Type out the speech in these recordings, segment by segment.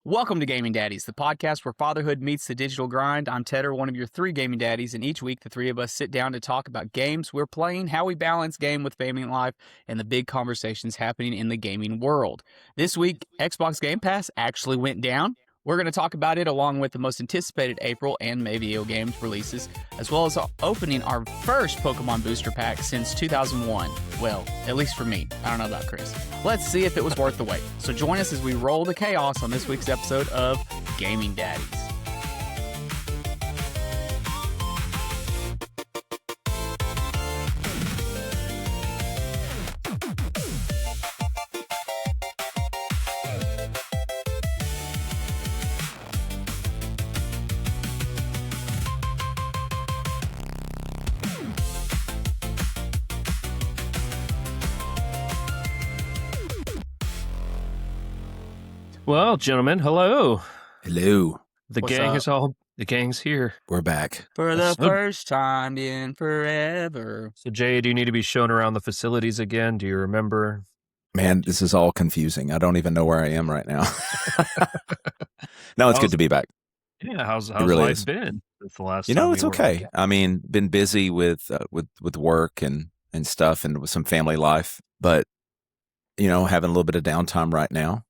Welcome to Gaming Daddies, the podcast where fatherhood meets the digital grind. I'm Tedder, one of your three gaming daddies, and each week the three of us sit down to talk about games we're playing, how we balance game with family life, and the big conversations happening in the gaming world. This week, Xbox Game Pass actually went down. We're going to talk about it along with the most anticipated April and May video games releases, as well as opening our first Pokemon booster pack since 2001. Well, at least for me. I don't know about Chris. Let's see if it was worth the wait. So join us as we roll the chaos on this week's episode of Gaming Daddies. Well, gentlemen, hello. Hello. The What's up? The gang's here. We're back. For the So- first time in forever. So, Jay, do you need to be shown around the facilities again? Do you remember? Man, this is all confusing. I don't even know where I am right now. No, it's good to be back. Yeah, how's really life is. been since the last You time know, we it's were okay. back? I mean, been busy with work and stuff and with some family life, but you know, having a little bit of downtime right now.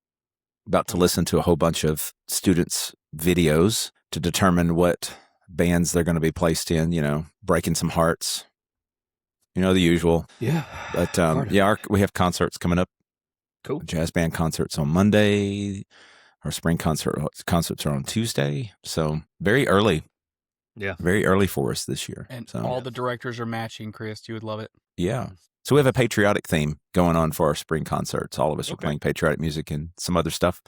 About to listen to a whole bunch of students' videos to determine what bands they're going to be placed in, you know, breaking some hearts. You know, the usual. Yeah. But Part of yeah, we have concerts coming up. Cool. Jazz band concerts on Monday. Our spring concerts are on Tuesday. So very early. Yeah. Very early for us this year. And So, all the directors are matching, Chris. You would love it. yeah. So we have a patriotic theme going on for our spring concerts. All of us are Okay. playing patriotic music and some other stuff.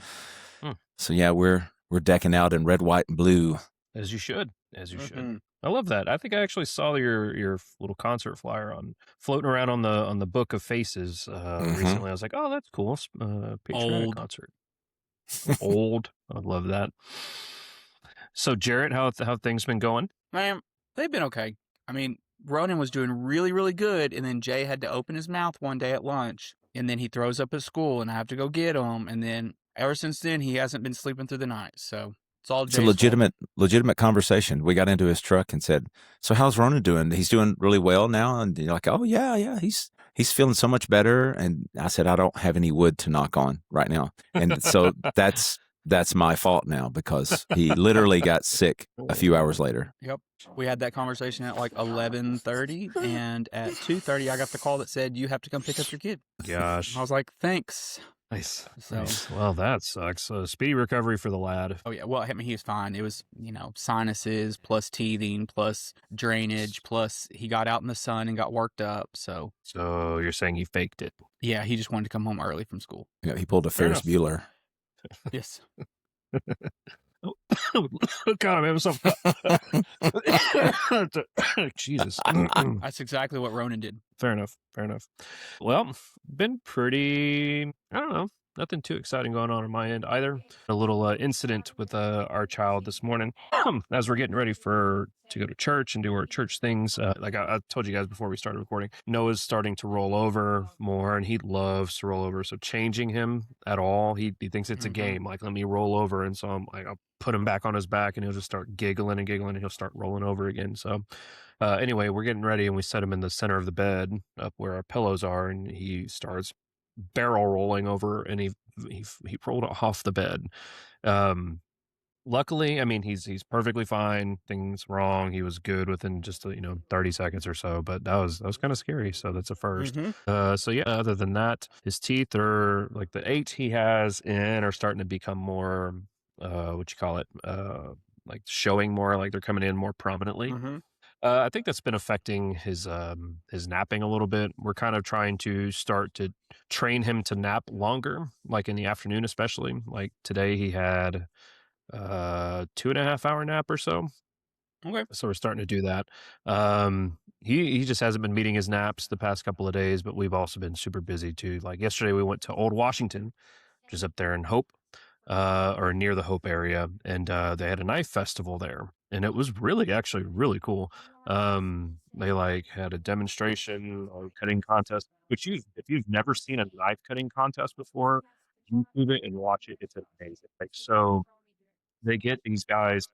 Hmm. So yeah, we're decking out in red, white, and blue. As you should. As you should. Mhm. I love that. I think I actually saw your little concert flyer floating around on the Book of Faces recently. I was like, oh, that's cool. Patriotic Old. concert. Old. I love that. So, Jarrett, how things been going? Man, they've been okay. I mean, Ronan was doing really, really good, and then Jay had to open his mouth one day at lunch, and then he throws up at school, and I have to go get him, and then ever since then, he hasn't been sleeping through the night, so it's all It's Jay's a legitimate conversation. We got into his truck and said, "So how's Ronan doing? He's doing really well now." And you're like, "Oh yeah, he's feeling so much better." And I said, "I don't have any wood to knock on right now," and so that's my fault now because he literally got sick a few hours later. Yep. We had that conversation at like 11:30, and at 2:30, I got the call that said, you have to come pick up your kid. Gosh. I was like, thanks. Nice. So- Nice. Well, that sucks. Speedy recovery for the lad. Oh, yeah. Well, I mean, he was fine. It was, sinuses plus teething plus drainage plus he got out in the sun and got worked up. So, So you're saying he faked it? yeah, he just wanted to come home early from school. You know, he pulled a Fair Ferris Bueller. Yes. God, I'm having some. Jesus. That's exactly what Ronan did. Fair enough. Well, been pretty, I don't know, nothing too exciting going on my end either. A little incident with our child this morning as we're getting ready to go to church and do our church things. Like I told you guys before we started recording, Noah's starting to roll over more and he loves to roll over. So changing him at all, he thinks it's a Mhm. game. Like, let me roll over. And so I'm like, I'll put him back on his back and he'll just start giggling and he'll start rolling over again. So anyway, we're getting ready and we set him in the center of the bed up where our pillows are, and he starts barrel rolling over and he rolled off the bed. Luckily, I mean, he's perfectly fine. Things wrong. He was good within just 30 seconds or so, but that was kind of scary. So that's a first. Mhm. So yeah, other than that, his teeth are like the 8 he has in are starting to become more like showing more, like they're coming in more prominently. Mhm. I think that's been affecting his napping a little bit. We're kind of trying to start to train him to nap longer, like in the afternoon, especially. Like today he had 2.5 hour nap or so. Okay. So we're starting to do that. He just hasn't been meeting his naps the past couple of days, but we've also been super busy too. Like yesterday we went to Old Washington, which is up there in Hope, or near the Hope area, and they had a knife festival there, and it was actually really cool. They like had a demonstration or cutting contest, which if you've never seen a knife cutting contest before, YouTube it and watch it. It's amazing. Like, so they get these guys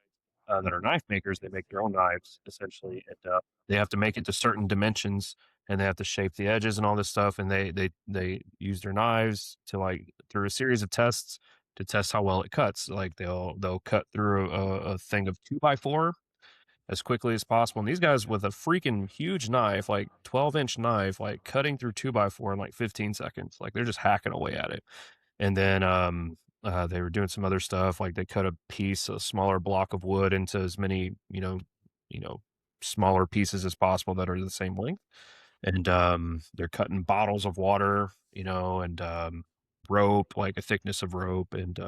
that are knife makers. They make their own knives essentially, and they have to make it to certain dimensions, and they have to shape the edges and all this stuff. And they use their knives to, like, through a series of tests to test how well it cuts. Like, they'll cut through a thing of 2x4 as quickly as possible. And these guys with a freaking huge knife, like 12-inch knife, like cutting through 2x4 in like 15 seconds. Like, they're just hacking away at it. And then they were doing some other stuff, like they cut a smaller block of wood into as many, smaller pieces as possible that are the same length. And they're cutting bottles of water, and rope, like a thickness of rope. And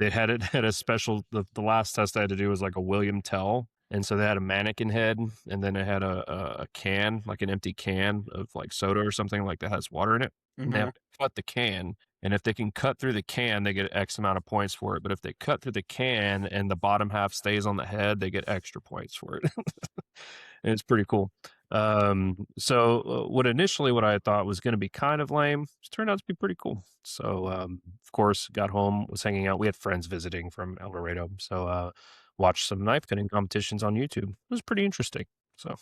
they had it at a special. The last test I had to do was like a William Tell. And so they had a mannequin head, and then it had a can, like an empty can of like soda or something like that has water in it. And they have to cut the can. And if they can cut through the can, they get X amount of points for it. But if they cut through the can and the bottom half stays on the head, they get extra points for it. And it's pretty cool. So what I had thought was going to be kind of lame, turned out to be pretty cool. So, of course, got home, was hanging out. We had friends visiting from El Dorado. So, watched some knife cutting competitions on YouTube. It was pretty interesting. So,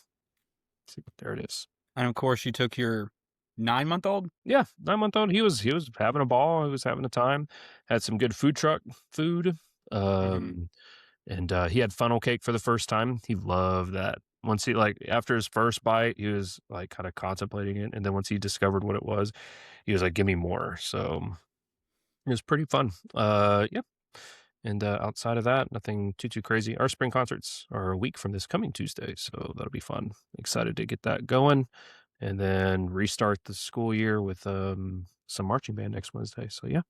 see, there it is. And of course, you took your 9-month-old? Yeah, 9-month-old. He was having a ball. He was having a time. Had some good food truck food. And he had funnel cake for the first time. He loved that. Once he, like, after his first bite, he was like kind of contemplating it. And then once he discovered what it was, he was like, give me more. So it was pretty fun. Yeah. And outside of that, nothing too crazy. Our spring concerts are a week from this coming Tuesday, so that'll be fun. Excited to get that going, and then restart the school year with some marching band next Wednesday. So yeah.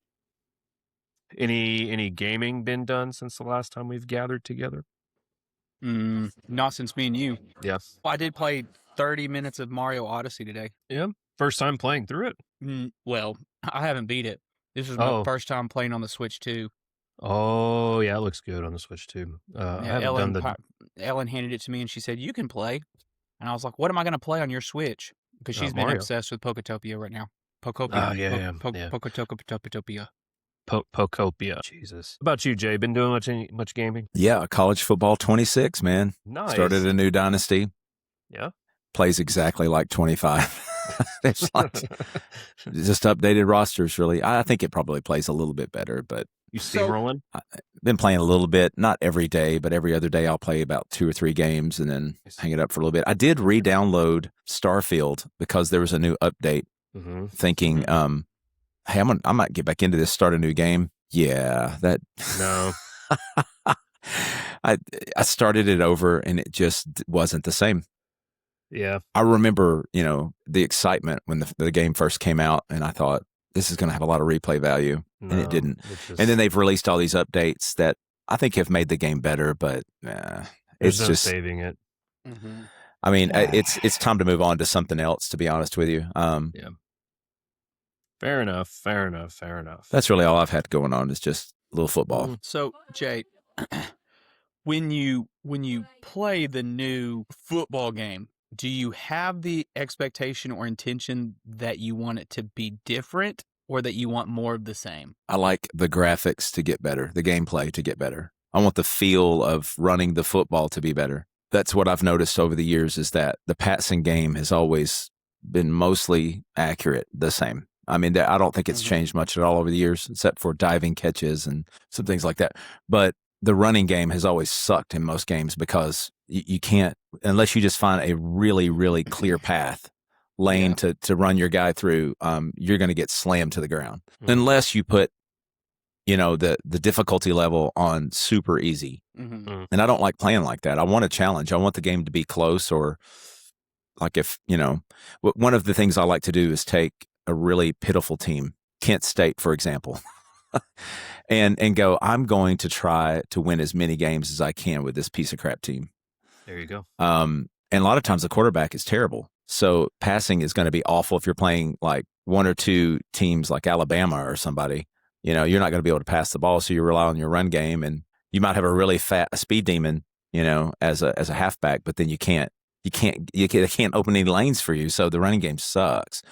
Any gaming been done since the last time we've gathered together? Not since me and you. Yeah. Well, I did play 30 minutes of Mario Odyssey today. Yeah. First time playing through it. Well, I haven't beat it. This is my first time playing on the Switch too. Oh yeah, it looks good on the Switch too. I haven't done Ellen handed it to me and she said, "You can play." And I was like, "What am I going to play on your Switch?" Because she's been obsessed with Poketopia right now. Pokopia. Pokopia. Jesus. How about you, Jay? Been doing much gaming? Yeah, college football 26, man. Nice. Started a new dynasty. Yeah. Plays exactly like 25. It's like just updated rosters, really. I think it probably plays a little bit better, but you steamrolling? I've been playing a little bit, not every day, but every other day I'll play about 2 or 3 games and then hang it up for a little bit. I did re-download Starfield because there was a new update, thinking, hey, I might get back into this, start a new game. Yeah, that no. I started it over and it just wasn't the same. Yeah. I remember, the excitement when the game first came out, and I thought this is going to have a lot of replay value, and it didn't. And then they've released all these updates that I think have made the game better, but it's just saving it. I mean, it's time to move on to something else, to be honest with you. Yeah. Fair enough. That's really all I've had going on is just a little football. So, Jay, when you play the new football game, do you have the expectation or intention that you want it to be different or that you want more of the same? I like the graphics to get better, the gameplay to get better. I want the feel of running the football to be better. That's what I've noticed over the years, is that the passing game has always been mostly accurate, the same. I mean, I don't think it's changed much at all over the years, except for diving catches and some things like that. But the running game has always sucked in most games because you can't, unless you just find a really, really clear lane to run your guy through, you're going to get slammed to the ground. Unless you put, the difficulty level on super easy. And I don't like playing like that. I want a challenge. I want the game to be close, or like if, one of the things I like to do is take a really pitiful team, Kent State, for example, and go, I'm going to try to win as many games as I can with this piece of crap team. There you go. And a lot of times the quarterback is terrible. So passing is going to be awful if you're playing like 1 or 2 teams like Alabama or somebody. You're not going to be able to pass the ball, so you rely on your run game, and you might have a really fat speed demon, as a halfback, but then they can't open any lanes for you, so the running game sucks.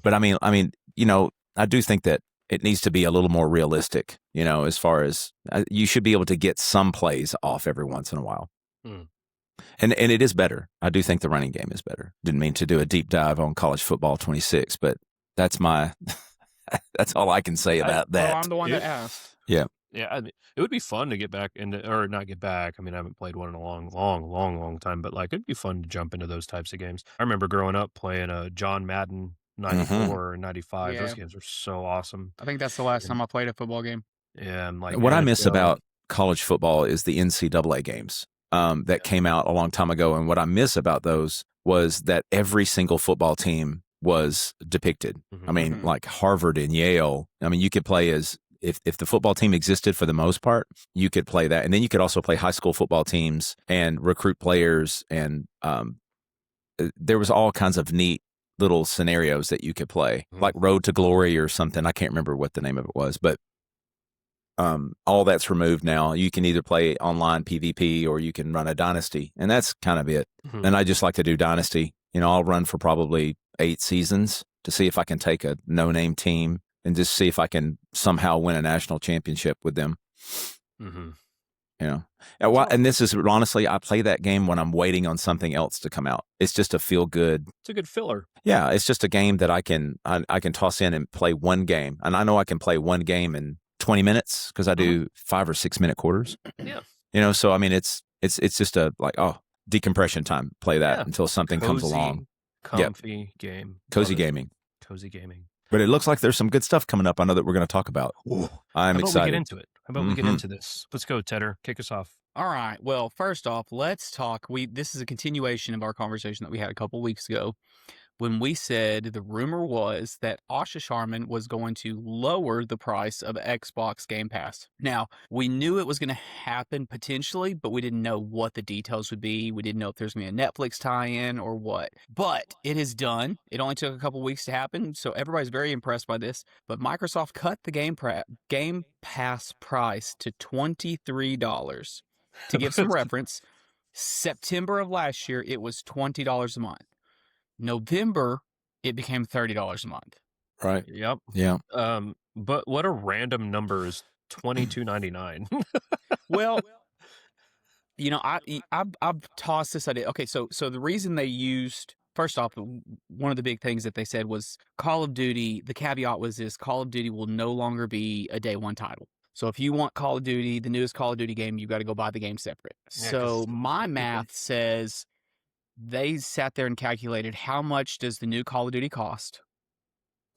But I mean, I do think that it needs to be a little more realistic, as far as you should be able to get some plays off every once in a while. And it is better. I do think the running game is better. Didn't mean to do a deep dive on college football 26, but that's that's all I can say about that. Well, I'm the one that asked. Yeah. Yeah, it would be fun to get back into, or not get back. I mean, I haven't played one in a long time, but like it'd be fun to jump into those types of games. I remember growing up playing John Madden 94 and 95. Those games are so awesome. I think that's the last time I played a football game. Yeah, and like what I miss about college football is the NCAA games that came out a long time ago. And what I miss about those was that every single football team was depicted. I mean, like Harvard and Yale. I mean, you could play as if the football team existed for the most part, you could play that. And then you could also play high school football teams and recruit players. And there was all kinds of neat little scenarios that you could play, like Road to Glory or something. I can't remember what the name of it was, but all that's removed now. You can either play online PvP or you can run a dynasty, and that's kind of it. And I just like to do dynasty. I'll run for probably 8 seasons to see if I can take a no-name team and just see if I can somehow win a national championship with them. And this is honestly, I play that game when I'm waiting on something else to come out. It's just a feel good. It's a good filler. Yeah, it's just a game that I can toss in and play one game, and I know I can play one game in 20 minutes because I do 5 or 6 minute quarters. Yeah. So I mean, it's just a decompression time. Play that until something comes along. Comfy game. Cozy gaming. Cozy gaming. But it looks like there's some good stuff coming up. I know that we're going to talk about. I'm excited. We get into it? How about we get into this? Let's go, Tedder. Kick us off. All right. Well, first off, let's talk. This is a continuation of our conversation that we had a couple weeks ago when we said the rumor was that Asha Sharman was going to lower the price of Xbox Game Pass. Now, we knew it was going to happen potentially, but we didn't know what the details would be. We didn't know if there's going to be a Netflix tie-in or what. But it is done. It only took a couple weeks to happen, so everybody's very impressed by this. But Microsoft cut the Game Pass price to $23. To give some reference, September of last year, it was $20 a month. November, it became $30 a month. Right. Yep. Yeah. But what a random number is $22.99. Well, I've tossed this idea. Okay, so the reason they used, first off, one of the big things that they said was Call of Duty. The caveat was this: Call of Duty will no longer be a day one title. So if you want Call of Duty, the newest Call of Duty game, you got to go buy the game separate. Yeah, so my math says they sat there and calculated how much does the new Call of Duty cost,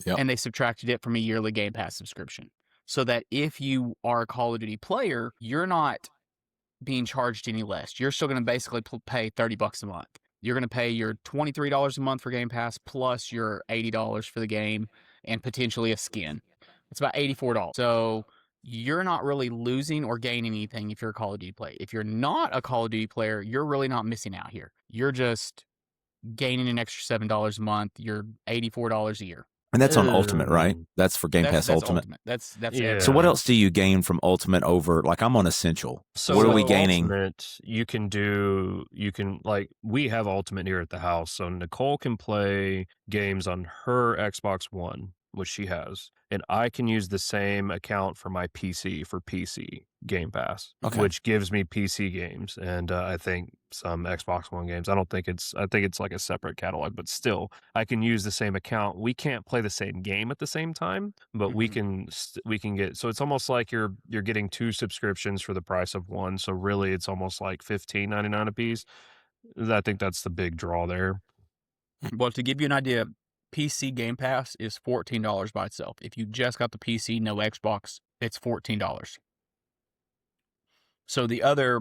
and they subtracted it from a yearly Game Pass subscription. So that if you are a Call of Duty player, you're not being charged any less. You're still going to basically pay $30 a month. You're going to pay your $23 a month for Game Pass plus your $80 for the game and potentially a skin. It's about $84. So you're not really losing or gaining anything if you're a Call of Duty player. If you're not a Call of Duty player, you're really not missing out here. You're just gaining an extra $7 a month. You're $84 a year. And that's on Ultimate, right? That's for Game Pass Ultimate. That's yeah. So what else do you gain from Ultimate over, like I'm on Essential. So what are we gaining? Ultimate, we have Ultimate here at the house. So Nicole can play games on her Xbox One, which she has. And I can use the same account for my PC for PC Game Pass, which gives me PC games. And I think some Xbox One games. I think it's like a separate catalog, but still I can use the same account. We can't play the same game at the same time, but we can get, so it's almost like you're getting 2 subscriptions for the price of one. So really it's almost like $15.99 a piece. I think that's the big draw there. Well, to give you an idea, PC Game Pass is $14 by itself. If you just got the PC, no Xbox, it's $14. So the other,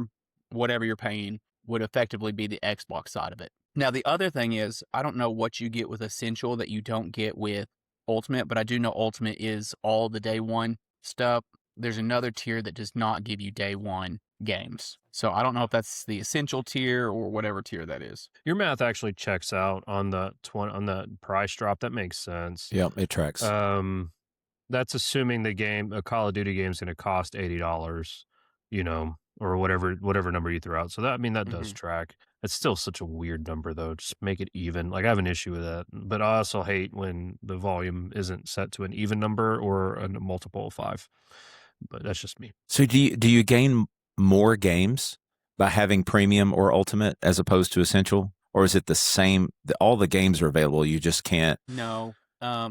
whatever you're paying, would effectively be the Xbox side of it. Now, the other thing is, I don't know what you get with Essential that you don't get with Ultimate, but I do know Ultimate is all the day one stuff. There's another tier that does not give you day one games. So I don't know if that's the Essential tier or whatever tier that is. Your math actually checks out on the price drop. That makes sense. Yeah, it tracks. That's assuming a Call of Duty game is going to cost $80. or whatever number you throw out. So that that does Mhm. track. It's still such a weird number though. Just make it even. Like I have an issue with that, but I also hate when the volume isn't set to an even number or a multiple of 5. But that's just me. So do you gain more games by having premium or ultimate as opposed to essential, or is it the same? All the games are available. You just can't. No.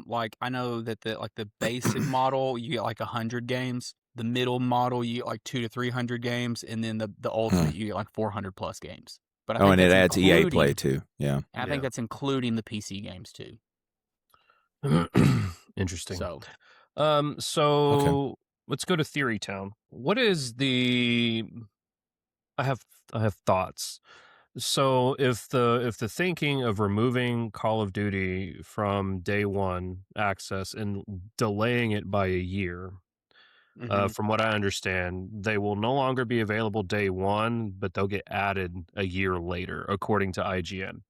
Like I know that the basic model you get like 100 games. The middle model you get like 200 to 300 games, and then the Hmm. ultimate you get like 400 plus games. But I Oh, think and it that's adds EA Play including. too. Yeah. I think that's including the PC games too. Interesting. So Okay. So let's go to Theory Town. What is the? I have thoughts. So if the thinking of removing Call of Duty from day one access and delaying it by a year, mhm, from what I understand, they will no longer be available day one, but they'll get added a year later, according to IGN. mhm.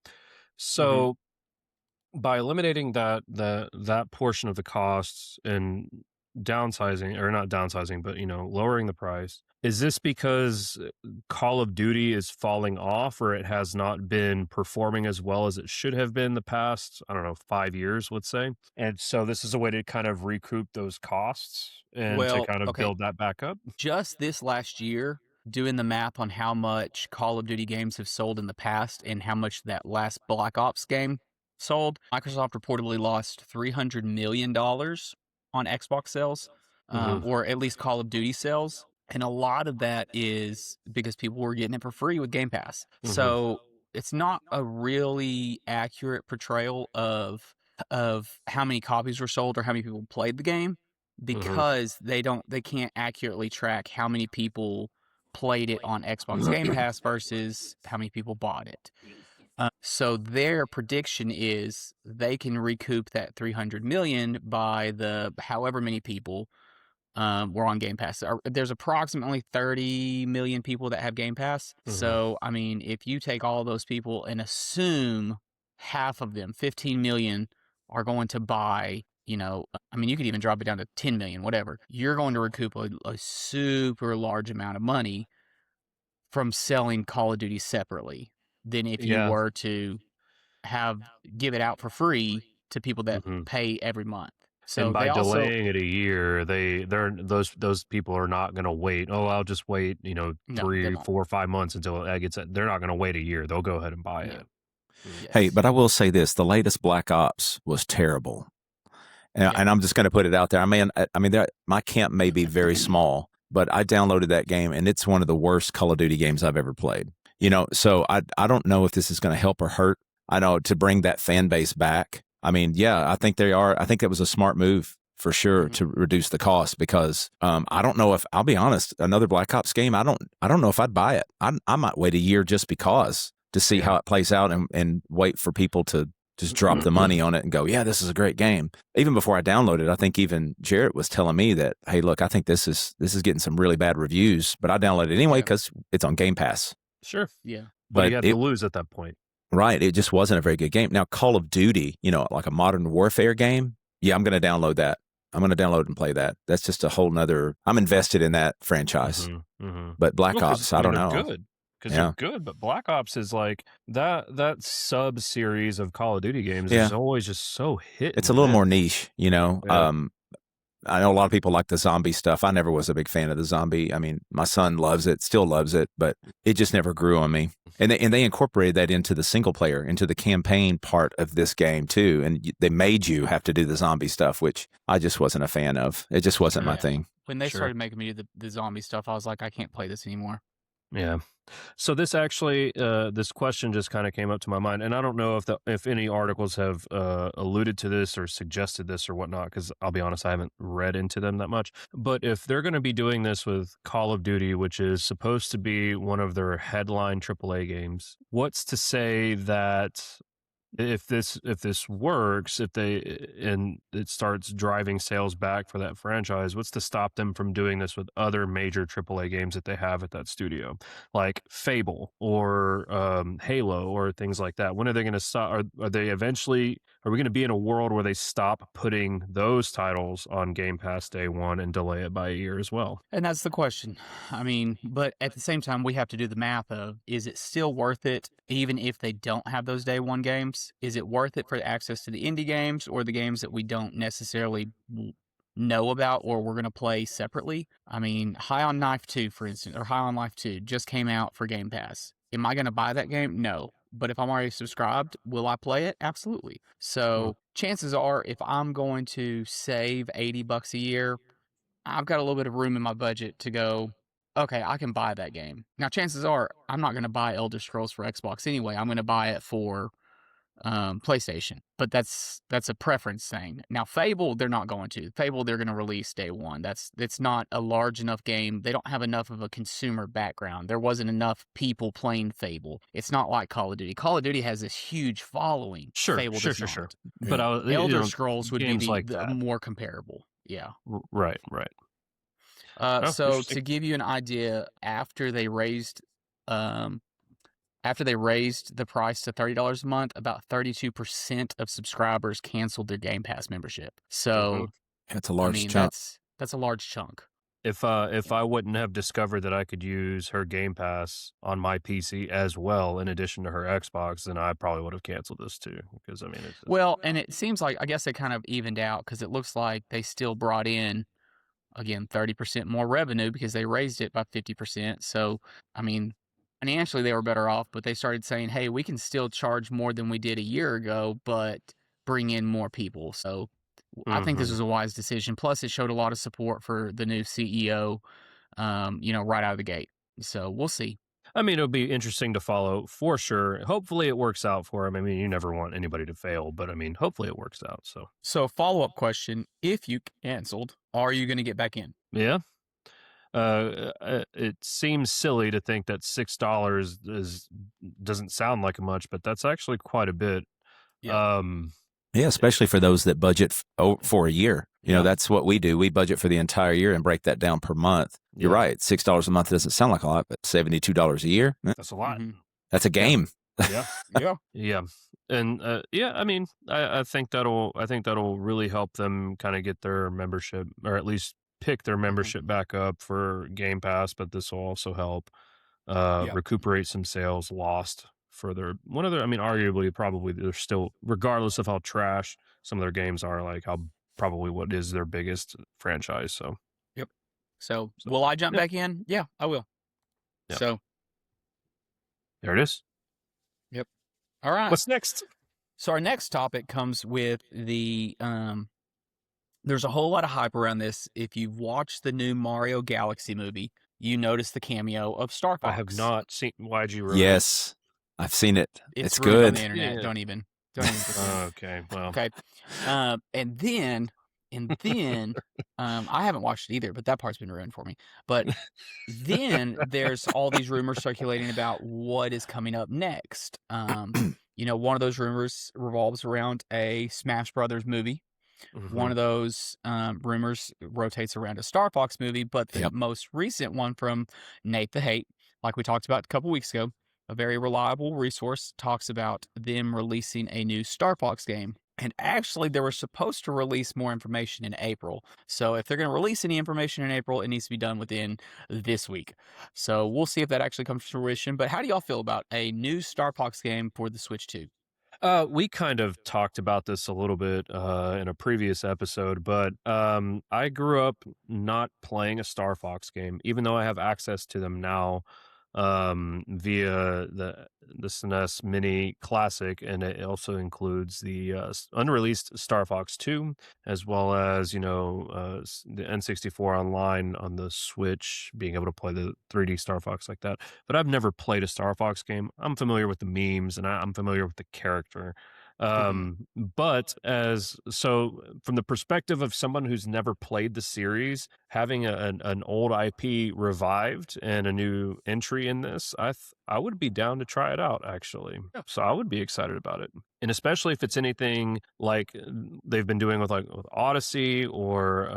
So by eliminating that portion of the costs and downsizing, or not downsizing, but lowering the price, is this because Call of Duty is falling off, or it has not been performing as well as it should have been the past, I don't know, 5 years, let's say, and so this is a way to kind of recoup those costs and to Well, kind of okay. build that back up? Just this last year, doing the math on how much Call of Duty games have sold in the past and how much that last Black Ops game sold, Microsoft reportedly lost $300 million on Xbox sales, Hmm. or at least Call of Duty sales. And a lot of that is because people were getting it for free with Game Pass. Hmm. So it's not a really accurate portrayal of how many copies were sold or how many people played the game, because they can't accurately track how many people played it on Xbox Game Hmm. Pass versus how many people bought it. So their prediction is they can recoup that 300 million by the however many people were on Game Pass. There's approximately 30 million people that have Game Pass. Hmm. So I mean, if you take all those people and assume half of them, 15 million, are going to buy, I mean, you could even drop it down to 10 million, whatever. You're going to recoup a super large amount of money from selling Call of Duty separately than if you Yeah. were to have give it out for free to people that Hmm. pay every month. And So by they also delaying it a year, they're those people are not going to wait. Oh, I'll just wait, no, they three, won't. 4, 5 months until it gets. They're not going to wait a year. They'll go ahead and buy Yeah. it. Mm. Hey, Yes. but I will say this: the latest Black Ops was terrible. Yeah. And I'm just going to put it out there. My camp may be very small, but I downloaded that game, and it's one of the worst Call of Duty games I've ever played. So I don't know if this is going to help or hurt. I know to bring that fan base back. I mean, yeah, I think they are. I think that was a smart move for sure Mhm. to reduce the cost, because I don't know if I'll be honest. Another Black Ops game, I don't know if I'd buy it. I might wait a year just because to see how Yeah. it plays out, and wait for people to just drop the money on it and go, yeah, this is a great game. Even before I downloaded, I think even Jarrett was telling me that, hey, look, I think this is getting some really bad reviews, but I downloaded it anyway Yeah. because it's on Game Pass. Sure. Yeah. What do But you have to lose at that point? right, it just wasn't a very good game. Now, Call of Duty, like a modern warfare game, yeah, I'm going to download that. I'm going to download and play that. That's just a whole nother. I'm invested in that franchise. Mm-hmm. Mm-hmm. But Black Well, because Ops, I don't they're know. good. Because they're Yeah, good, but Black Ops is like that sub series of Call of Duty games yeah, is always just so hit it's a and little more miss. niche. Yeah. I know a lot of people like the zombie stuff. I never was a big fan of the zombie. I mean, my son loves it, still loves it, but it just never grew on me. And they incorporated that into the single player, into the campaign part of this game too. And they made you have to do the zombie stuff, which I just wasn't a fan of. It just wasn't my Yeah. thing. When they Sure. started making me do the zombie stuff, I was like, I can't play this anymore. Yeah. So this actually, this question just kind of came up to my mind, and I don't know if any articles have alluded to this or suggested this or whatnot, because I'll be honest, I haven't read into them that much. But if they're going to be doing this with Call of Duty, which is supposed to be one of their headline AAA games, what's to say that if this works, if they and it starts driving sales back for that franchise, what's to stop them from doing this with other major AAA games that they have at that studio, like Fable or Halo or things like that? When are they going to stop? Are they eventually? are we going to be in a world where they stop putting those titles on Game Pass day one and delay it by a year as well? And that's the question. I mean, but at the same time, we have to do the math of, is it still worth it, even if they don't have those day one games? Is it worth it for access to the indie games or the games that we don't necessarily know about or we're going to play separately? I mean, High on Knife 2, for instance, or High on Life 2 just came out for Game Pass. Am I going to buy that game? No. But if I'm already subscribed, will I play it? Absolutely. So chances are, if I'm going to save $80 a year, I've got a little bit of room in my budget to go, okay, I can buy that game. Now, chances are, I'm not going to buy Elder Scrolls for Xbox anyway. I'm going to buy it for PlayStation. But that's a preference thing. Now, Fable, they're not going to. Fable, they're going to release day one. It's not a large enough game. They don't have enough of a consumer background. There wasn't enough people playing Fable. It's not like Call of Duty. Call of Duty has this huge following. Sure, Fable sure, does sure, not. sure. Yeah. But Elder Scrolls would be games like the that. more comparable. Yeah. Right. So interesting. to give you an idea, after they raised the price to $30 a month, about 32% of subscribers canceled their Game Pass membership. So That's a large I mean, chunk. that's a large chunk. If I wouldn't have discovered that I could use her Game Pass on my PC as well, in addition to her Xbox, then I probably would have canceled this too. Because I mean, it's Well, and it seems like, I guess they kind of evened out because it looks like they still brought in, again, 30% more revenue because they raised it by 50%. So, I mean, financially they were better off, but they started saying, hey, we can still charge more than we did a year ago, but bring in more people. So I think this was a wise decision. Plus, it showed a lot of support for the new CEO, right out of the gate. So we'll see. I mean, it'll be interesting to follow for sure. Hopefully it works out for him. I mean, you never want anybody to fail, but I mean, hopefully it works out. So follow-up question, if you canceled, are you going to get back in? Yeah. It seems silly to think that $6 doesn't sound like much, but that's actually quite a bit. Yeah. Yeah, especially for those that budget for a year. You know, that's what we do. We budget for the entire year and break that down per month. You're right. $6 a month doesn't sound like a lot, but $72 a year, That's a lot. that's a game. Yeah. And I mean, I think that'll really help them kind of get their membership, or at least pick their membership back up for Game Pass, but this will also help recuperate some sales lost for I mean, arguably, probably they're still, regardless of how trash some of their games are, like how probably what is their biggest franchise. So, So will I jump back in? Yeah, I will. Yep. So there it is. Yep. All right. What's next? So our next topic comes with the there's a whole lot of hype around this. If you've watched the new Mario Galaxy movie, you notice the cameo of Star Fox. I have not seen. Why'd you ruin Yes, I've seen it. It's ruined good. on the internet. Yeah. Don't even. Okay. Well. Okay. And then I haven't watched it either, but that part's been ruined for me. But then there's all these rumors circulating about what is coming up next. One of those rumors revolves around a Smash Brothers movie. One of those rumors rotates around a Star Fox movie, but the most recent one from Nate the Hate, like we talked about a couple weeks ago, a very reliable resource, talks about them releasing a new Star Fox game. And actually, they were supposed to release more information in April. So if they're going to release any information in April, it needs to be done within this week. So we'll see if that actually comes to fruition. But how do y'all feel about a new Star Fox game for the Switch 2? We kind of talked about this a little bit in a previous episode, but I grew up not playing a Star Fox game, even though I have access to them now via the SNES Mini Classic, and it also includes the unreleased Star Fox 2, as well as the N64 Online on the Switch, being able to play the 3D Star Fox like that. But I've never played a Star Fox game. I'm familiar with the memes, and I'm familiar with the character. But so from the perspective of someone who's never played the series, having an old IP revived and a new entry in this, I would be down to try it out, actually. So I would be excited about it. And especially if it's anything like they've been doing with Odyssey or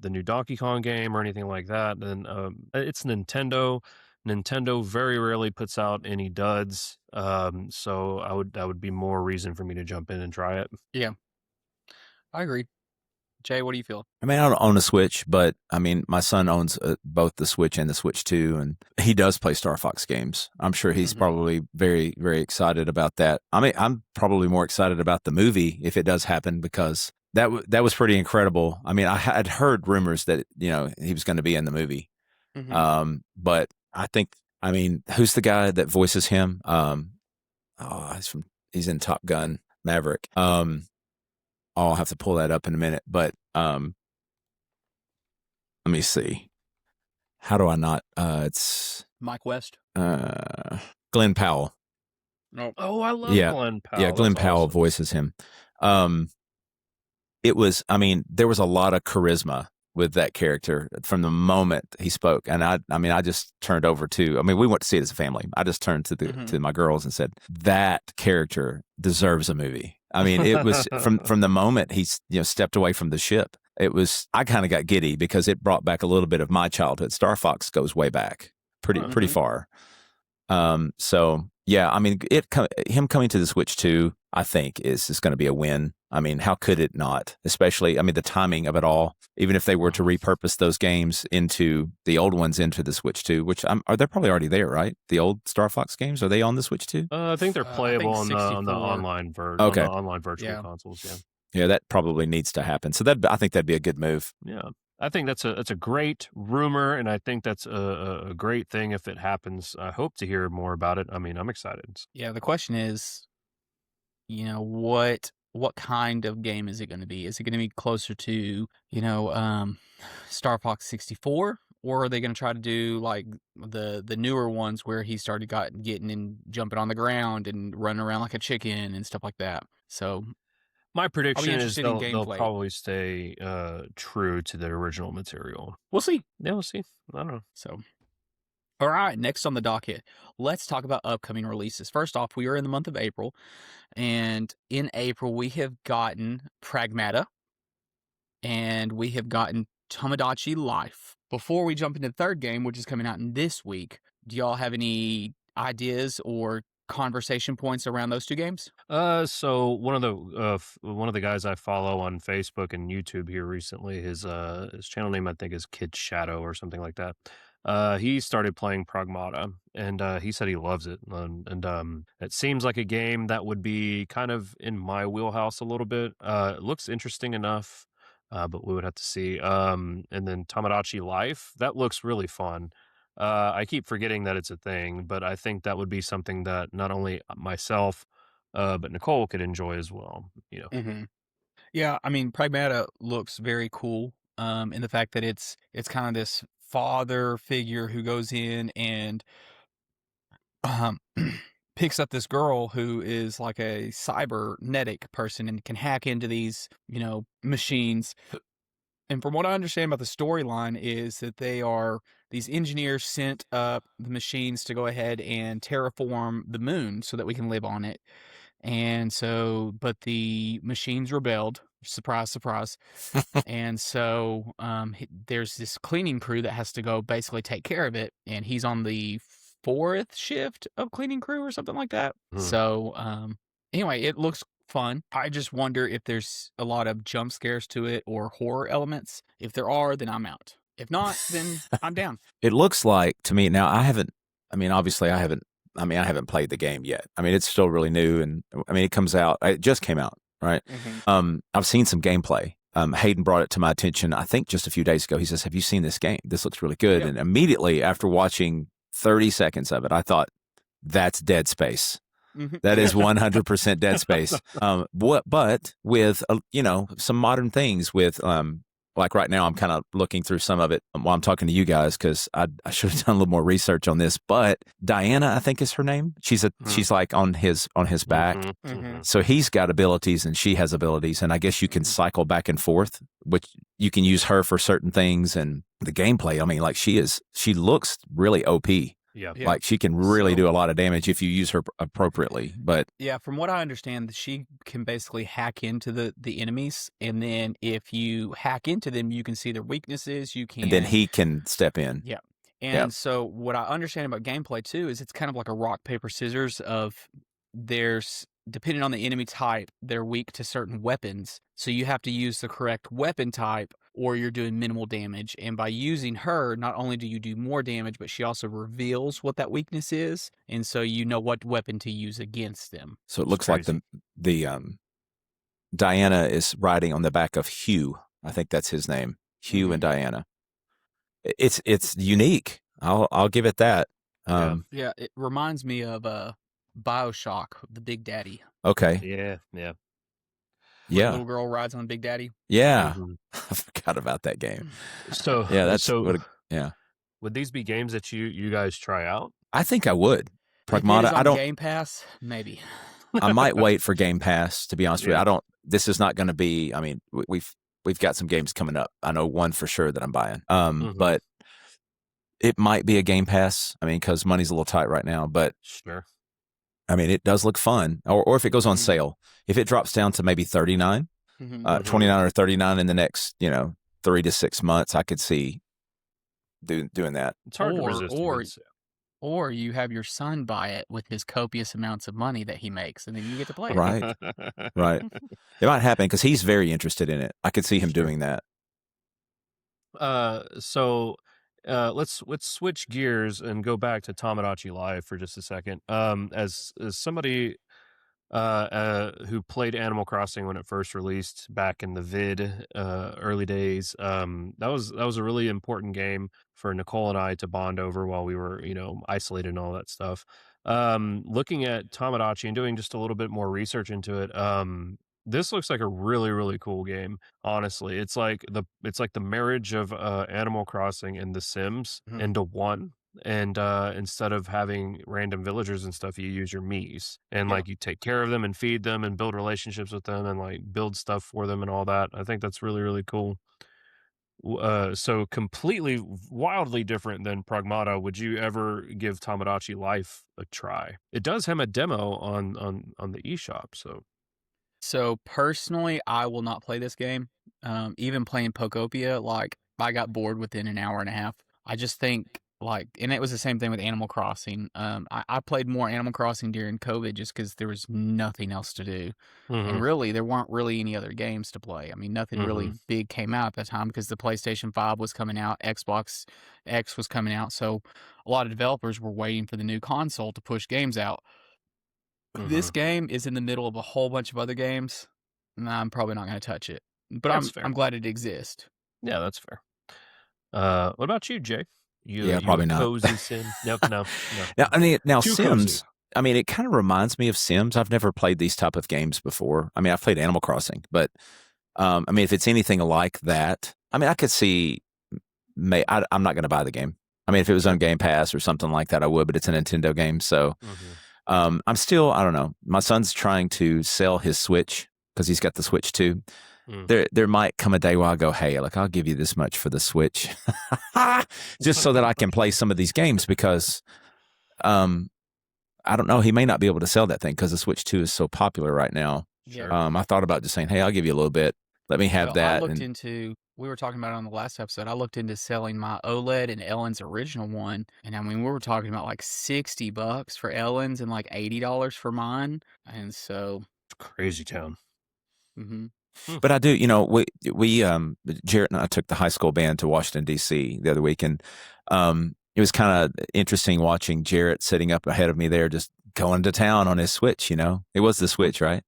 the new Donkey Kong game or anything like that, then it's Nintendo. Nintendo very rarely puts out any duds, so that would be more reason for me to jump in and try it. Yeah, I agree. Jay, what do you feel? I mean, I don't own a Switch, but I mean, my son owns both the Switch and the Switch 2, and he does play Star Fox games. I'm sure he's probably very, very excited about that. I mean, I'm probably more excited about the movie if it does happen, because that was pretty incredible. I mean, I had heard rumors that, you know, he was going to be in the movie. But I think, I mean, who's the guy that voices him? He's in Top Gun Maverick. I'll have to pull that up in a minute, but let me see. How do I not? It's Mike West. Glenn Powell. No. Oh, I love Yeah. Glenn Powell. Yeah, Glenn That's Powell awesome. voices him. It was, I mean, there was a lot of charisma with that character from the moment he spoke. And I mean, I just turned over to, I mean, we went to see it as a family. I just turned to to my girls and said, that character deserves a movie. I mean, it was from the moment he, you know, stepped away from the ship. It was, I kind of got giddy because it brought back a little bit of my childhood. Star Fox goes way back, pretty far. So yeah, I mean, him coming to the Switch 2, I think is going to be a win. I mean, how could it not? Especially, I mean, the timing of it all. Even if they were to repurpose those games into the old ones into the Switch 2, which they're probably already there, right? The old Star Fox games, are they on the Switch 2? I think they're playable on the online version. Okay. On the online virtual consoles. Yeah. Yeah, that probably needs to happen. So I think that'd be a good move. Yeah. I think that's a great rumor, and I think that's a great thing if it happens. I hope to hear more about it. I mean, I'm excited. Yeah, the question is, you know, what kind of game is it going to be? Is it going to be closer to, you know, Star Fox 64, or are they going to try to do like the newer ones where he started getting and jumping on the ground and running around like a chicken and stuff like that? So my prediction is interested in they'll gameplay. probably stay true to the original material. We'll see. Yeah, we'll see. I don't know. So, all right, next on the docket, let's talk about upcoming releases. First off, we are in the month of April, and in April we have gotten Pragmata, and we have gotten Tomodachi Life. Before we jump into the third game, which is coming out in this week, do y'all have any ideas or conversation points around those two games? So one of the guys I follow on Facebook and YouTube here recently, his channel name I think is Kid Shadow or something like that. He started playing Pragmata, and he said he loves it, and it seems like a game that would be kind of in my wheelhouse a little bit. It looks interesting enough, but we would have to see. And then Tomodachi Life, that looks really fun. I keep forgetting that it's a thing, but I think that would be something that not only myself, but Nicole could enjoy as well. You know. Yeah, I mean, Pragmata looks very cool. In the fact that it's kind of this father figure who goes in and picks up this girl who is like a cybernetic person and can hack into these, you know, machines. And from what I understand about the storyline is that they are these engineers sent up the machines to go ahead and terraform the moon so that we can live on it. And so, but the machines rebelled. Surprise, surprise. And so there's this cleaning crew that has to go basically take care of it. And he's on the 4th shift of cleaning crew or something like that. So anyway, it looks fun. I just wonder if there's a lot of jump scares to it or horror elements. If there are, then I'm out. If not, then I'm down. It looks like to me now. I haven't played the game yet. I mean, it's still really new, and I mean, it just came out, right? I've seen some gameplay. Hayden brought it to my attention, I think just a few days ago. He says, "Have you seen this game? This looks really good." And immediately after watching 30 seconds of it, I thought, that's Dead Space. That is 100% Dead Space. But with, you know, some modern things with, like right now, I'm kind of looking through some of it while I'm talking to you guys, because I should have done a little more research on this. But Diana, I think is her name. She's like on his back. So he's got abilities and she has abilities, and I guess you can cycle back and forth, which you can use her for certain things. And the gameplay, I mean, like she looks really OP. Yeah. Like she can really do a lot of damage if you use her appropriately. But yeah, from what I understand, she can basically hack into the enemies, and then if you hack into them, you can see their weaknesses. You can, and then he can step in. Yeah, And so what I understand about gameplay too is it's kind of like a rock, paper, scissors of there's depending on the enemy type, they're weak to certain weapons. So you have to use the correct weapon type or you're doing minimal damage. And by using her, not only do you do more damage, but she also reveals what that weakness is. And so you know what weapon to use against them. So it looks like the Diana is riding on the back of Hugh. I think that's his name. Hugh and Diana. It's unique. I'll give it that. Yeah, it reminds me of BioShock, the Big Daddy. Okay. Yeah. Where the little girl rides on Big Daddy. Yeah. I forgot about that game. So yeah, that's Would these be games that you guys try out? I think I would. Pragmata. I don't Game Pass, maybe. I might wait for Game Pass, to be honest with you. This is not going to be. I mean, we've got some games coming up. I know one for sure that I'm buying. But it might be a Game Pass. I mean, because money's a little tight right now. But sure. I mean, it does look fun. Or if it goes on sale, if it drops down to maybe $39, $29 or $39 in the next 3 to 6 months, I could see doing that. It's hard to resist. Or you have your son buy it with his copious amounts of money that he makes, and then you get to play it. Right. Right. It might happen because he's very interested in it. I could see him doing that. So let's switch gears and go back to Tomodachi Live for just a second. As somebody who played Animal Crossing when it first released back in the vid early days, that was a really important game for Nicole and I to bond over while we were isolated and all that stuff. Looking at Tomodachi and doing just a little bit more research into it, this looks like a really, really cool game. Honestly, it's like the marriage of Animal Crossing and The Sims into one. And instead of having random villagers and stuff, you use your Miis and like you take care of them and feed them and build relationships with them and like build stuff for them and all that. I think that's really, really cool. So completely wildly different than Pragmata. Would you ever give Tomodachi Life a try? It does have a demo on the eShop. So personally, I will not play this game. Even playing Pokopia, like I got bored within an hour and a half. I just think and it was the same thing with Animal Crossing. I played more Animal Crossing during COVID just because there was nothing else to do. And really, there weren't really any other games to play. I mean, nothing really big came out at that time because the PlayStation 5 was coming out, Xbox X was coming out. So a lot of developers were waiting for the new console to push games out. This game is in the middle of a whole bunch of other games, and I'm probably not going to touch it. But I'm glad it exists. Yeah, that's fair. What about you, Jay? Probably not. Cozy Sim? Nope, no. Now Too Sims. cozy. I mean, it kind of reminds me of Sims. I've never played these type of games before. I mean, I've played Animal Crossing, but I mean, if it's anything like that, I mean, I could see. I'm not going to buy the game. I mean, if it was on Game Pass or something like that, I would. But it's a Nintendo game, so I'm still. I don't know. My son's trying to sell his Switch because he's got the Switch too. There might come a day where I'll go, hey, like I'll give you this much for the Switch, just so that I can play some of these games because, I don't know, he may not be able to sell that thing because the Switch 2 is so popular right now. Sure. I thought about just saying, hey, I'll give you a little bit. Let me have that. We were talking about it on the last episode. I looked into selling my OLED and Ellen's original one, and I mean we were talking about like $60 for Ellen's and like $80 for mine, and so it's crazy town. But I do, we Jarrett and I took the high school band to Washington, D.C. the other week, and it was kind of interesting watching Jarrett sitting up ahead of me there just going to town on his Switch, It was the Switch, right?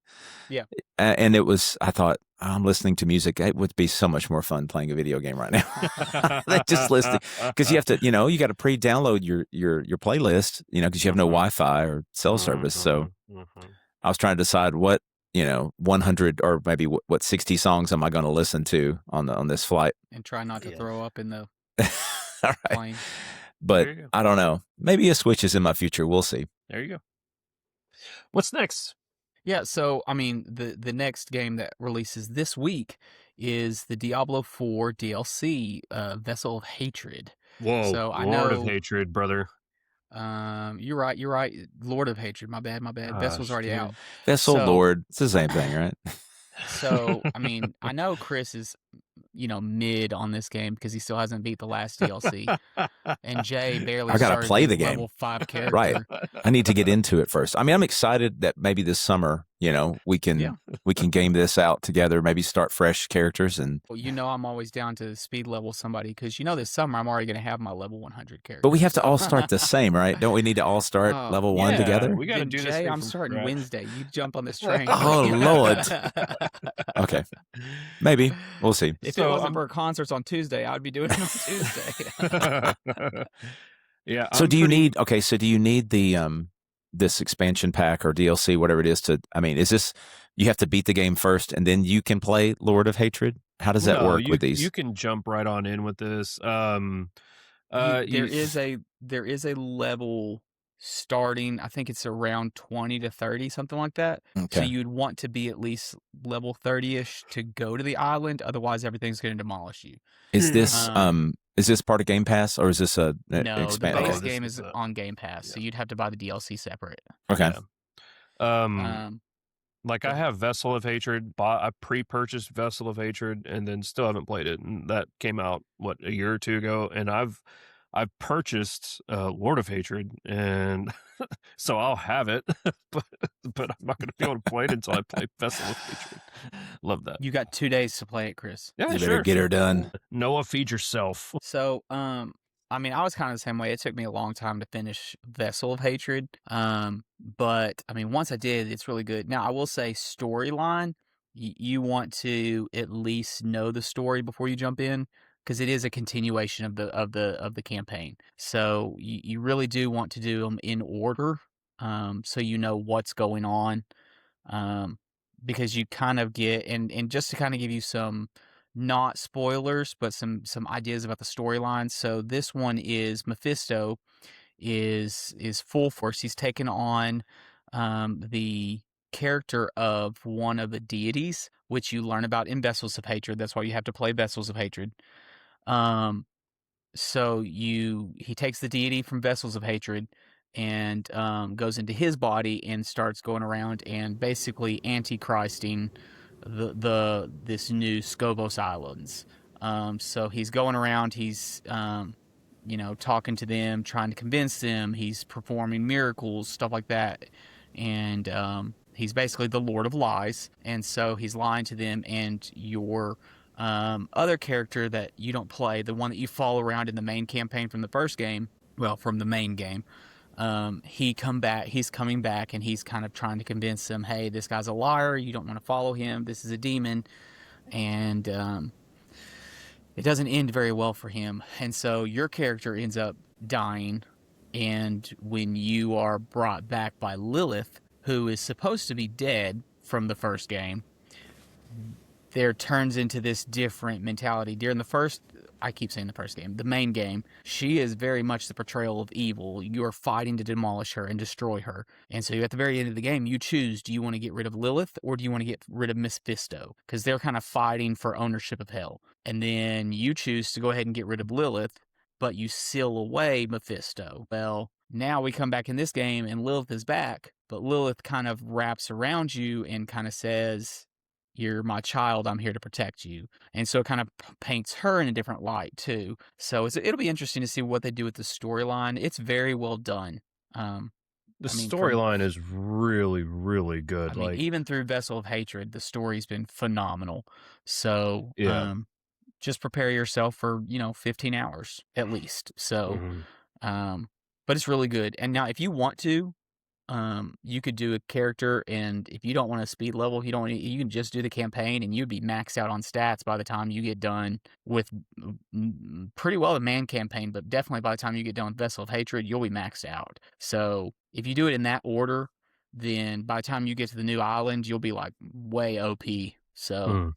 Yeah. And it was, I thought, I'm listening to music. It would be so much more fun playing a video game right now than just listening. Because you have to, you got to pre-download your playlist, because you have no Wi-Fi or cell service. So I was trying to decide what, 100 or maybe what 60 songs am I going to listen to on this flight? And try not to throw up in the All right. plane. But I don't know. Maybe a Switch is in my future. We'll see. There you go. What's next? Yeah, so I mean, the next game that releases this week is the Diablo 4 DLC, Vessel of Hatred. Whoa, so Lord of Hatred, brother. You're right. Lord of Hatred. My bad. Vessel's already out. Vessel, Lord. It's the same thing, right? So, I mean, I know Chris is mid on this game because he still hasn't beat the last DLC. And Jay barely I gotta started play his the game. level 5 character. Right. I need to get into it first. I mean, I'm excited that maybe this summer, we can game this out together, maybe start fresh characters. And Well, I'm always down to speed level somebody because this summer I'm already going to have my level 100 character. but we have to all start the same, right? Don't we need to all start level 1 together? We got to do this. Jay, thing I'm from starting scratch. Wednesday. You jump on this train. Oh, Lord. Okay. Maybe. We'll see. If it wasn't for concerts on Tuesday, I would be doing it on Tuesday. Yeah. So do you need the this expansion pack or DLC, whatever it is, is this, you have to beat the game first and then you can play Lord of Hatred? How does that work with these? You can jump right on in with this. There is a level starting, I think it's around 20 to 30, something like that. Okay. So you'd want to be at least level 30-ish to go to the island. Otherwise, everything's going to demolish you. Is this part of Game Pass or is this no, expand? the base game is on Game Pass, so you'd have to buy the DLC separate. Okay. Yeah. Like I have Vessel of Hatred. I pre-purchased Vessel of Hatred and then still haven't played it. And that came out a year or two ago. And I've purchased Lord of Hatred, and so I'll have it, but I'm not going to be able to play it until I play Vessel of Hatred. Love that. You got 2 days to play it, Chris. Yeah, you better get her done. Noah, feed yourself. So, I was kind of the same way. It took me a long time to finish Vessel of Hatred. But once I did, it's really good. Now, I will say storyline, you want to at least know the story before you jump in, because it is a continuation of the campaign. So you really do want to do them in order, so you know what's going on, because you kind of get and just to kind of give you some not spoilers, but some ideas about the storyline. So this one is Mephisto is full force. He's taken on the character of one of the deities, which you learn about in Vessels of Hatred. That's why you have to play Vessels of Hatred. So he takes the deity from Vessels of Hatred and goes into his body and starts going around and basically antichristing this new Scovos Islands. So he's going around, he's talking to them, trying to convince them, he's performing miracles, stuff like that. And he's basically the Lord of Lies, and so he's lying to them, and your other character that you don't play, the one that you follow around in the main campaign from the first game, from the main game, he's coming back, and he's kind of trying to convince them, hey, this guy's a liar, you don't want to follow him, this is a demon, and it doesn't end very well for him, and so your character ends up dying, and when you are brought back by Lilith, who is supposed to be dead from the first game, there turns into this different mentality. During the first, I keep saying the first game, the main game, she is very much the portrayal of evil. You are fighting to demolish her and destroy her. And so at the very end of the game, you choose, do you want to get rid of Lilith or do you want to get rid of Mephisto? Because they're kind of fighting for ownership of hell. And then you choose to go ahead and get rid of Lilith, but you seal away Mephisto. Well, now we come back in this game and Lilith is back, but Lilith kind of wraps around you and kind of says, you're my child, I'm here to protect you. And so it kind of paints her in a different light too. So it'll be interesting to see what they do with the storyline. It's very well done. The storyline is really, really good. Even through Vessel of Hatred, the story's been phenomenal. So just prepare yourself for 15 hours at least. So but it's really good. And now if you want to, you could do a character, and if you don't want to speed level, you can just do the campaign, and you'd be maxed out on stats by the time you get done with pretty well the main campaign, but definitely by the time you get done with Vessel of Hatred, you'll be maxed out. So if you do it in that order, then by the time you get to the new island, you'll be like way OP. So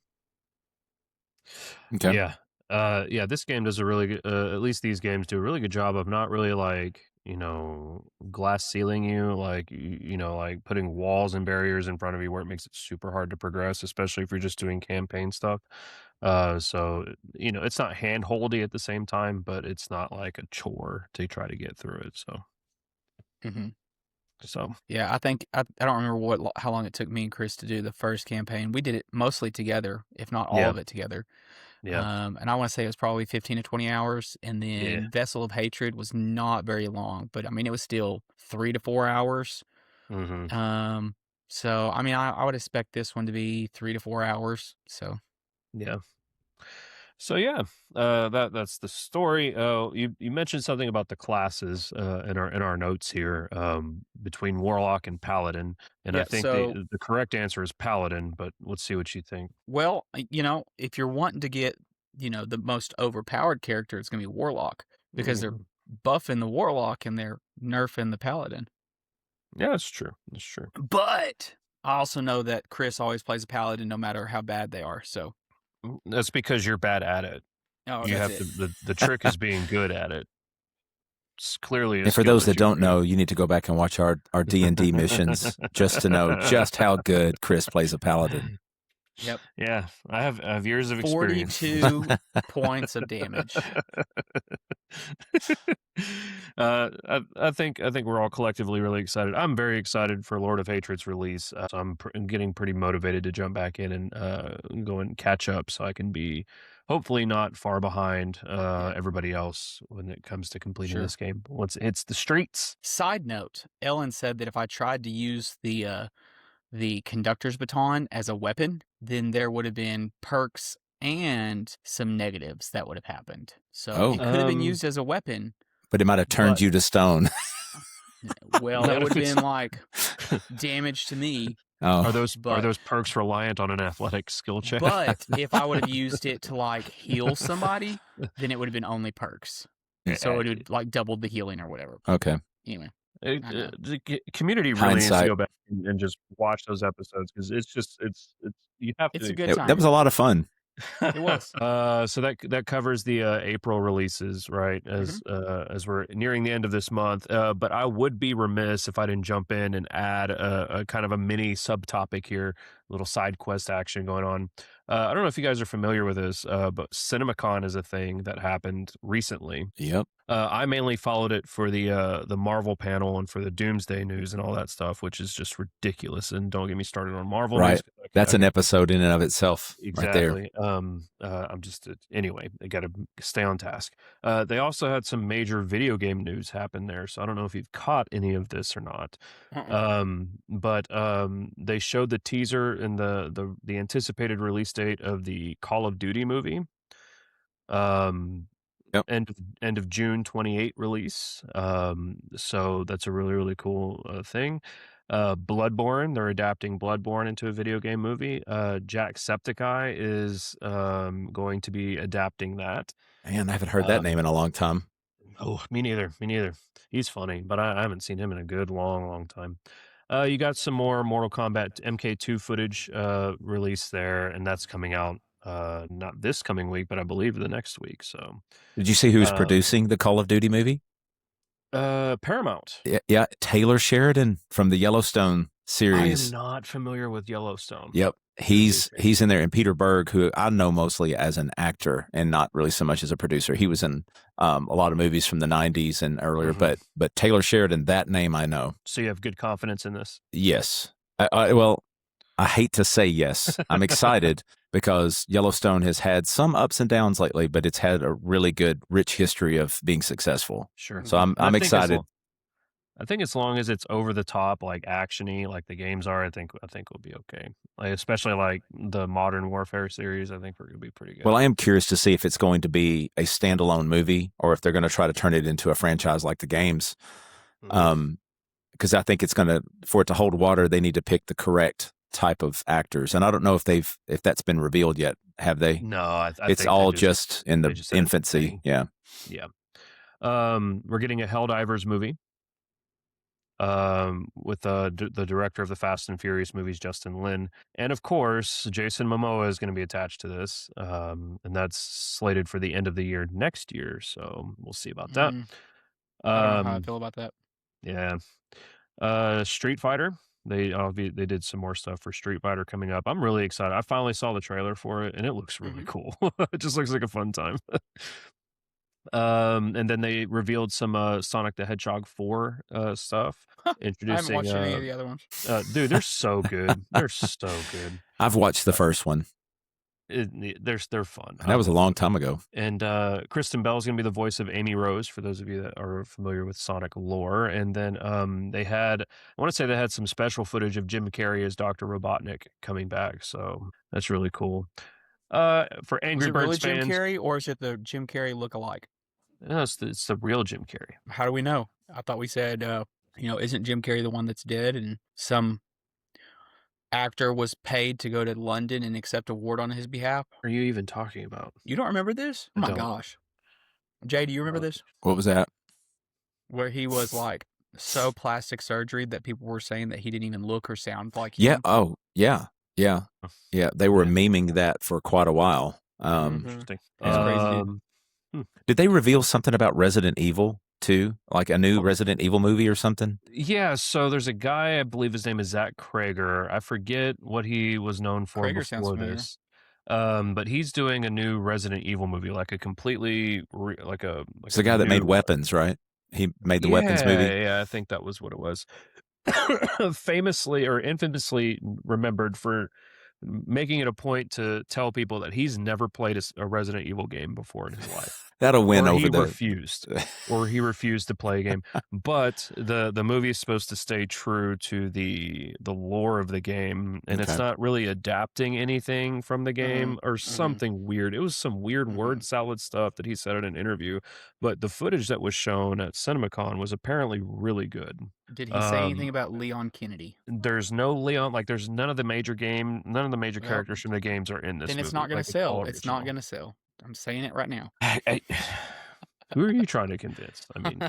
okay. Yeah, this game does a really good, at least these games do a really good job of not really glass ceiling you, like putting walls and barriers in front of you where it makes it super hard to progress, especially if you're just doing campaign stuff. So it's not hand-holdy at the same time, but it's not like a chore to try to get through it. So, so yeah, I think I don't remember how long it took me and Chris to do the first campaign. We did it mostly together, if not all of it together. Yeah. And I want to say it was probably 15 to 20 hours. And then Yeah. Vessel of Hatred was not very long, but I mean, it was still 3 to 4 hours. Mm-hmm. So, I mean, I would expect this one to be 3 to 4 hours. So, Yeah. So yeah, that's the story. You mentioned something about the classes in our notes here between Warlock and Paladin, and I yeah. think So, the correct answer is Paladin. But let's see what you think. well, if you're wanting to get, the most overpowered character, it's going to be Warlock because they're Mm, buffing the Warlock and they're nerfing the Paladin. Yeah, that's true. That's true. But I also know that Chris always plays a Paladin no matter how bad they are. So, That's because you're bad at it. oh, You that's have it. to. The trick is being good at it. It's clearly a And for skill those that you don't bring. know, you need to go back and watch our D&D missions just to know just how good Chris plays a paladin. Yep. Yeah, I have years of experience. 42 points of damage. I think we're all collectively really excited. I'm very excited for Lord of Hatred's release. So I'm getting pretty motivated to jump back in and go and catch up, so I can be hopefully not far behind everybody else when it comes to completing Sure. this game once it hits the streets. Side note, Ellen said that if I tried to use the conductor's baton as a weapon, then there would have been perks and some negatives that would have happened. So it could have been used as a weapon. But it might have turned you to stone. Well, it would have been like damage to me. Oh. Are those perks reliant on an athletic skill check? But if I would have used it to like heal somebody, then it would have been only perks. So it would like doubled the healing or whatever. Okay. Anyway. The community really needs to go back and just watch those episodes because it's you have to. It's a good time. That was a lot of fun. It was. So that covers the April releases, right? As we're nearing the end of this month. But I would be remiss if I didn't jump in and add a kind of a mini subtopic here, a little side quest action going on. I don't know if you guys are familiar with this, but CinemaCon is a thing that happened recently. Yep. I mainly followed it for the Marvel panel and for the Doomsday news and all that stuff, which is just ridiculous. And don't get me started on Marvel right. news. That's an episode in and of itself. Exactly. Right there. I'm just anyway. I got to stay on task. They also had some major video game news happen there, so I don't know if you've caught any of this or not. But they showed the teaser and the anticipated release date of the Call of Duty movie. Yep. End of June 28 release. So that's a really, really cool thing. Bloodborne, they're adapting Bloodborne into a video game movie. Jacksepticeye is going to be adapting that. Man, I haven't heard that name in a long time. Oh, me neither. He's funny, but I haven't seen him in a good long time. You got some more Mortal Kombat MK2 footage released there, and that's coming out not this coming week, but I believe the next week. So, did you see who's producing the Call of Duty movie? Paramount. Yeah, Taylor Sheridan from the Yellowstone series. I am not familiar with Yellowstone. Yep. He's in there, and Peter Berg, who I know mostly as an actor and not really so much as a producer. He was in a lot of movies from the 90s and earlier, but Taylor Sheridan, that name I know. So you have good confidence in this? Yes. Well, I hate to say yes. I'm excited because Yellowstone has had some ups and downs lately, but it's had a really good, rich history of being successful. Sure. So I'm excited. I think as long as it's over the top, like action-y, like the games are, I think we'll be okay. Like, especially like the Modern Warfare series, I think we're gonna be pretty good. Well, I am curious to see if it's going to be a standalone movie or if they're going to try to turn it into a franchise like the games. Because I think for it to hold water, they need to pick the correct type of actors, and I don't know if that's been revealed yet. Have they? No, it's think all just in the infancy. Yeah. We're getting a Helldivers movie. With the director of the Fast and Furious movies, Justin Lin, and of course Jason Momoa is going to be attached to this, and that's slated for the end of the year next year. So we'll see about that. I don't know how I feel about that. Yeah. Street Fighter. They did some more stuff for Street Fighter coming up. I'm really excited. I finally saw the trailer for it, and it looks really cool. It just looks like a fun time. And then they revealed some Sonic the Hedgehog 4 stuff. Introducing, I haven't watched any of the other ones. Dude, they're so good. They're so good. I've watched the first one. They're fun. And that was a long time ago. And Kristen Bell is going to be the voice of Amy Rose, for those of you that are familiar with Sonic lore. And then I want to say they had some special footage of Jim Carrey as Dr. Robotnik coming back. So that's really cool. For Angry Birds really fans, Jim Carrey, or is it the Jim Carrey look-alike? No, it's the real Jim Carrey. How do we know? I thought we said, isn't Jim Carrey the one that's dead, and some actor was paid to go to London and accept an award on his behalf? What are you even talking about? You don't remember this? Oh my gosh. Jay, do you remember this? What was that? Where he was like so plastic surgery that people were saying that he didn't even look or sound like Yeah. him. Oh, yeah. Yeah. Yeah. They were memeing that for quite a while. Interesting. That's crazy, dude. Did they reveal something about Resident Evil too? Like a new Resident Evil movie or something? Yeah, so there's a guy, I believe his name is Zach Krager. I forget what he was known for Krager sounds before familiar. this. But he's doing a new Resident Evil movie, like a completely It's the guy that made Weapons, right? He made the Weapons movie. Yeah, I think that was what it was. Famously or infamously remembered for making it a point to tell people that he's never played a Resident Evil game before in his life. That'll win over he refused to play a game. But the movie is supposed to stay true to the lore of the game, and it's not really adapting anything from the game or something weird. It was some weird word salad stuff that he said in an interview, but the footage that was shown at CinemaCon was apparently really good. Did he say anything about Leon Kennedy? There's no Leon, there's none of the major characters from the games are in this movie. Then it's not going to sell. It's not going to sell. I'm saying it right now. Who are you trying to convince? I mean,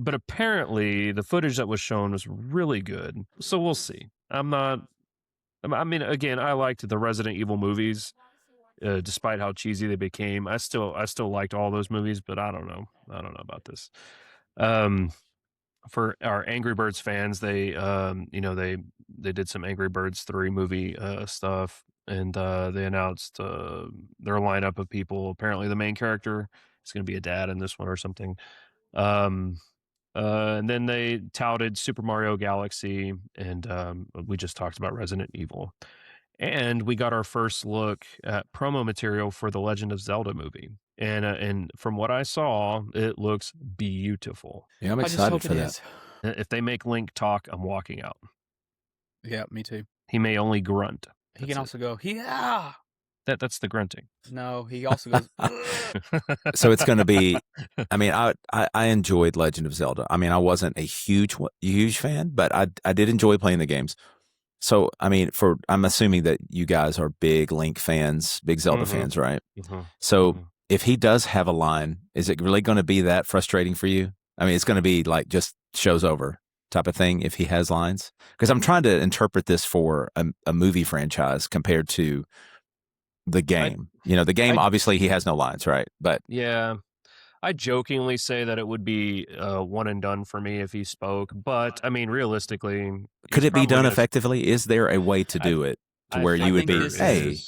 but apparently the footage that was shown was really good. So we'll see. Again, I liked the Resident Evil movies, despite how cheesy they became. I still liked all those movies, but I don't know about this. For our Angry Birds fans, they did some Angry Birds 3 movie stuff, and they announced their lineup of people. Apparently, the main character is going to be a dad in this one or something. And then they touted Super Mario Galaxy, and we just talked about Resident Evil. And we got our first look at promo material for the Legend of Zelda movie. And from what I saw, it looks beautiful. Yeah, I'm excited for that. If they make Link talk, I'm walking out. Yeah, me too. He may only grunt. He can also go, yeah. That's the grunting. No, he also goes. So it's going to be. I mean, I enjoyed Legend of Zelda. I mean, I wasn't a huge fan, but I did enjoy playing the games. So, I mean, I'm assuming that you guys are big Link fans, big Zelda fans, right? So, if he does have a line, is it really going to be that frustrating for you? I mean, it's going to be like just show's over type of thing if he has lines? Because I'm trying to interpret this for a movie franchise compared to the game. The game, obviously, he has no lines, right? But yeah. I jokingly say that it would be one and done for me if he spoke, but I mean, realistically, could it be done effectively? Is there a way to do it to where you would be, hey,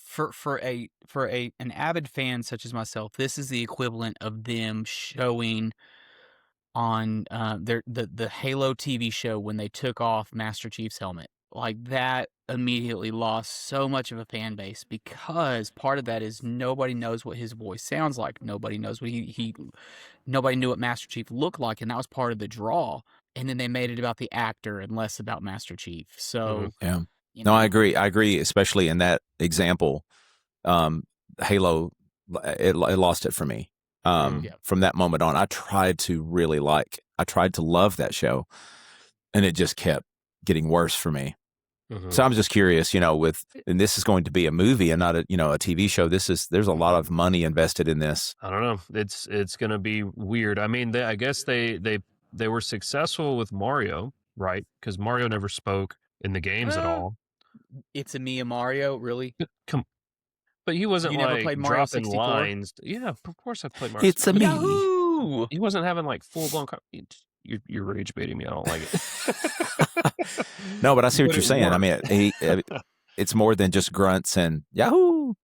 for an avid fan such as myself, this is the equivalent of them showing on the Halo TV show when they took off Master Chief's helmet. Like that immediately lost so much of a fan base because part of that is nobody knows what his voice sounds like. Nobody knows what nobody knew what Master Chief looked like, and that was part of the draw. And then they made it about the actor and less about Master Chief. So yeah, no, I agree, especially in that example. Halo, it lost it for me. From that moment on, I tried to love that show, and it just kept getting worse for me. So I'm just curious, and this is going to be a movie and not a TV show. There's a lot of money invested in this. I don't know. It's going to be weird. I mean, I guess they were successful with Mario, right? Because Mario never spoke in the games at all. It's a me and Mario, really? But he wasn't never played Mario dropping 64? lines. Yeah, of course I've played Mario. It's a me. Yahoo! He wasn't having full blown. You're rage baiting me. I don't like it. No, but I see what you're saying. I mean, it's more than just grunts and Yahoo.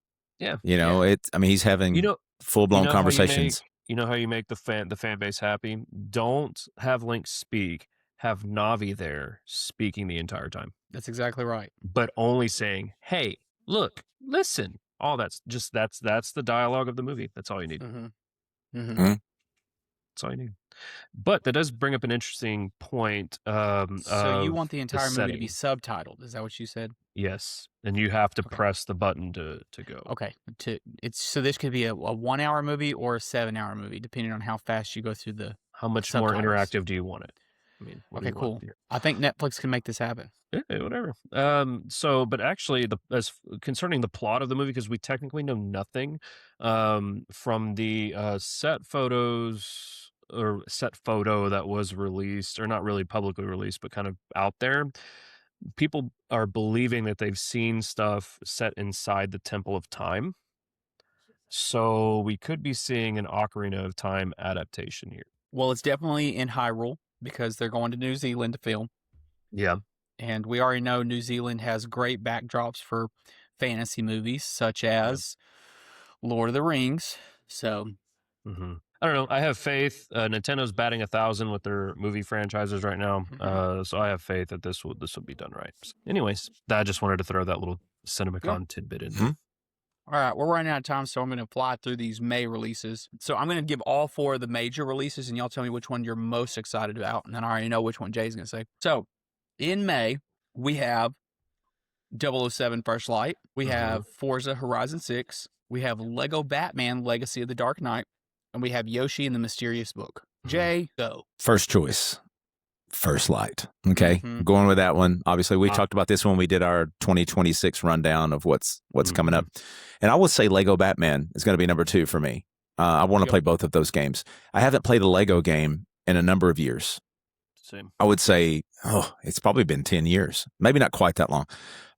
Yeah. He's having full blown conversations. How you make the fan base happy? Don't have Link speak. Have Navi there speaking the entire time. That's exactly right. But only saying, "Hey, look, listen, all that's the dialogue of the movie. That's all you need. Mhm. That's all you need. But that does bring up an interesting point. So you want the of entire movie to be setting. subtitled? Is that what you said? Yes, and you have to Okay. press the button to go. Okay. So this could be a 1 hour movie or a 7 hour movie, depending on how fast you go through the How much more subtitles. interactive do you want it? I mean, what do Okay, you want cool. here? I think Netflix can make this happen. Yeah, whatever. But actually, as concerning the plot of the movie, because we technically know nothing, from the set photos or set photo that was released, or not really publicly released, but kind of out there, people are believing that they've seen stuff set inside the Temple of Time. So we could be seeing an Ocarina of Time adaptation here. Well, it's definitely in Hyrule because they're going to New Zealand to film. Yeah. And we already know New Zealand has great backdrops for fantasy movies, such as Lord of the Rings. So, I don't know. I have faith. Nintendo's batting 1,000 with their movie franchises right now, so I have faith that this will be done right. So anyways, I just wanted to throw that little CinemaCon tidbit in there. All right, we're running out of time, so I'm going to fly through these May releases. So I'm going to give all 4 of the major releases, and y'all tell me which one you're most excited about, and then I already know which one Jay's going to say. So in May, we have 007 First Light. We have Forza Horizon 6. We have Lego Batman Legacy of the Dark Knight. And we have Yoshi and the Mysterious Book. Jay, go. First choice, First Light. Okay, going with that one. Obviously, we talked about this when we did our 2026 rundown of what's coming up. And I would say Lego Batman is going to be number 2 for me. I want to play both of those games. I haven't played a Lego game in a number of years. Same. I would say, it's probably been 10 years. Maybe not quite that long.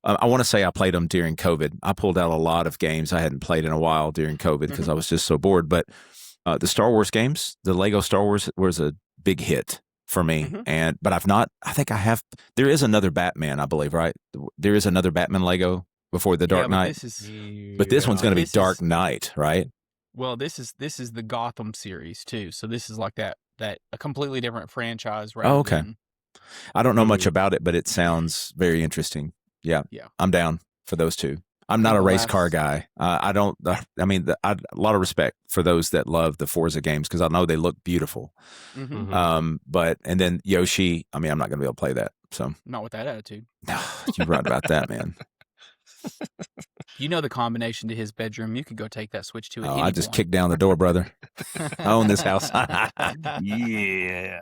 I want to say I played them during COVID. I pulled out a lot of games I hadn't played in a while during COVID because I was just so bored. But the Star Wars games, the Lego Star Wars was a big hit for me. But I think I have, there is another Batman, I believe, right? There is another Batman Lego before the Dark Knight. But this one's going to be Dark Knight, right? Well, this is the Gotham series too. So this is like that a completely different franchise. Okay. I don't know much about it, but it sounds very interesting. Yeah. I'm down for those 2. I'm not a race car guy. I mean, a lot of respect for those that love the Forza games because I know they look beautiful. But and then Yoshi, I mean, I'm not going to be able to play that. So not with that attitude. You're right about that, man. You know the combination to his bedroom. You could go take that Switch to it. I just kicked down the door, brother. I own this house. Yeah.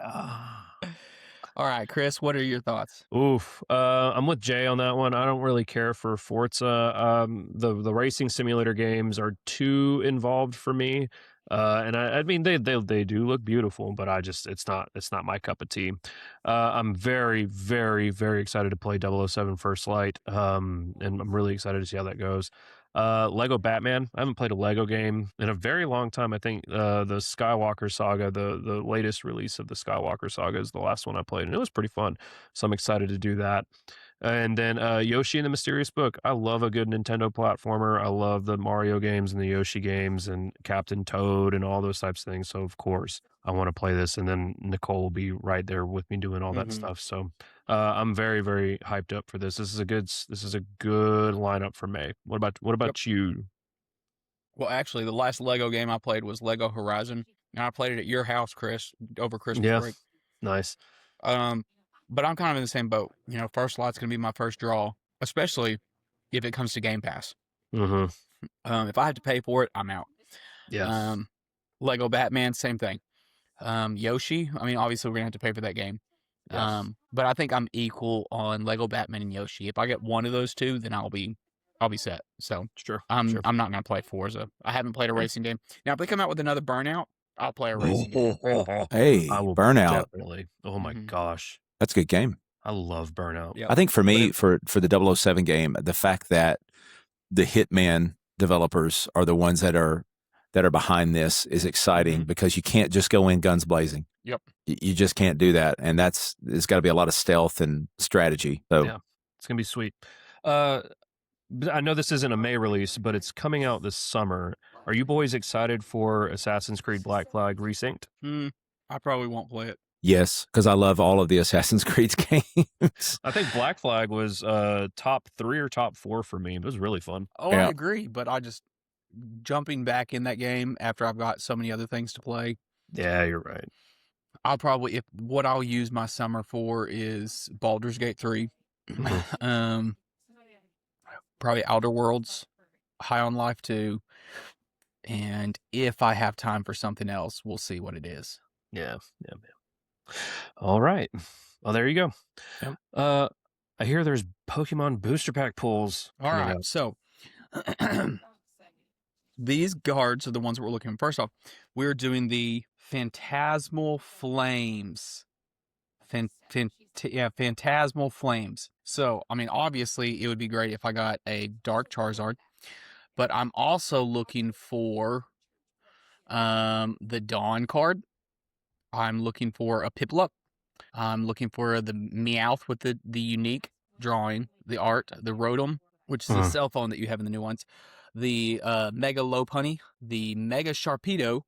All right, Chris, what are your thoughts? Oof. I'm with Jay on that one. I don't really care for Forza. The racing simulator games are too involved for me. And I mean they do look beautiful, but it's not my cup of tea. I'm very, very, very excited to play 007 First Light. And I'm really excited to see how that goes. Lego Batman. I haven't played a Lego game in a very long time. I think the Skywalker Saga, the latest release of the Skywalker Saga, is the last one I played, and it was pretty fun. So I'm excited to do that. And then Yoshi and the Mysterious Book. I love a good Nintendo platformer. I love the Mario games and the Yoshi games and Captain Toad and all those types of things. So of course I want to play this, and then Nicole will be right there with me doing all that stuff. So I'm very, very hyped up for this. This is a good lineup for May. What about you? Well, actually, the last Lego game I played was Lego Horizon, and I played it at your house, Chris, over Christmas break. Nice. But I'm kind of in the same boat. You know, First Light's going to be my first draw, especially if it comes to Game Pass. If I have to pay for it, I'm out. Yeah. Lego Batman, same thing. Yoshi, I mean, obviously we're going to have to pay for that game. Yes. But I think I'm equal on Lego Batman and Yoshi. If I get one of those 2, then I'll be set. So I'm not going to play Forza. I haven't played a racing game. Now, if they come out with another Burnout, I'll play a racing game. Hey, I will Burnout. Definitely. Oh my gosh. That's a good game. I love Burnout. Yep. I think for me, for the 007 game, the fact that the Hitman developers are the ones that are behind this is exciting because you can't just go in guns blazing. Yep. You just can't do that. And there's got to be a lot of stealth and strategy. So yeah, it's going to be sweet. I know this isn't a May release, but it's coming out this summer. Are you boys excited for Assassin's Creed Black Flag Resynced? I probably won't play it. Yes, because I love all of the Assassin's Creed games. I think Black Flag was top 3 or top 4 for me. It was really fun. Oh, Yeah. I agree, but I just jumping back in that game after I've got so many other things to play. Yeah, you're right. I'll probably what I'll use my summer for is Baldur's Gate 3. Probably Outer Worlds, High on Life 2, and if I have time for something else, we'll see what it is. Yeah. All right. Well, there you go. Yep. I hear there's Pokemon booster pack pulls. All right, so these cards are the ones that we're looking for. First off, we're doing the Phantasmal Flames. Phantasmal Flames. So, I mean, obviously, it would be great if I got a Dark Charizard, but I'm also looking for the Dawn card. I'm looking for a Piplup. I'm looking for the Meowth with the unique drawing, the art, the Rotom, which is a cell phone that you have in the new ones, the Mega Lopunny, the Mega Sharpedo,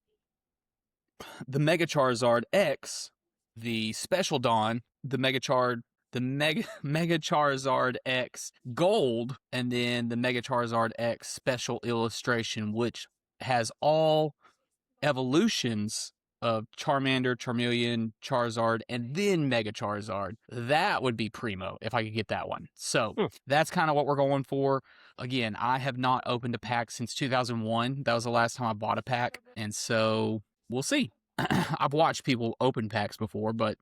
the Mega Charizard X, the Special Dawn, the Mega Charizard X Gold, and then the Mega Charizard X Special Illustration, which has all evolutions of Charmander, Charmeleon, Charizard, and then Mega Charizard. That would be primo if I could get that one. So that's kind of what we're going for. Again, I have not opened a pack since 2001. That was the last time I bought a pack. And so we'll see. I've watched people open packs before, but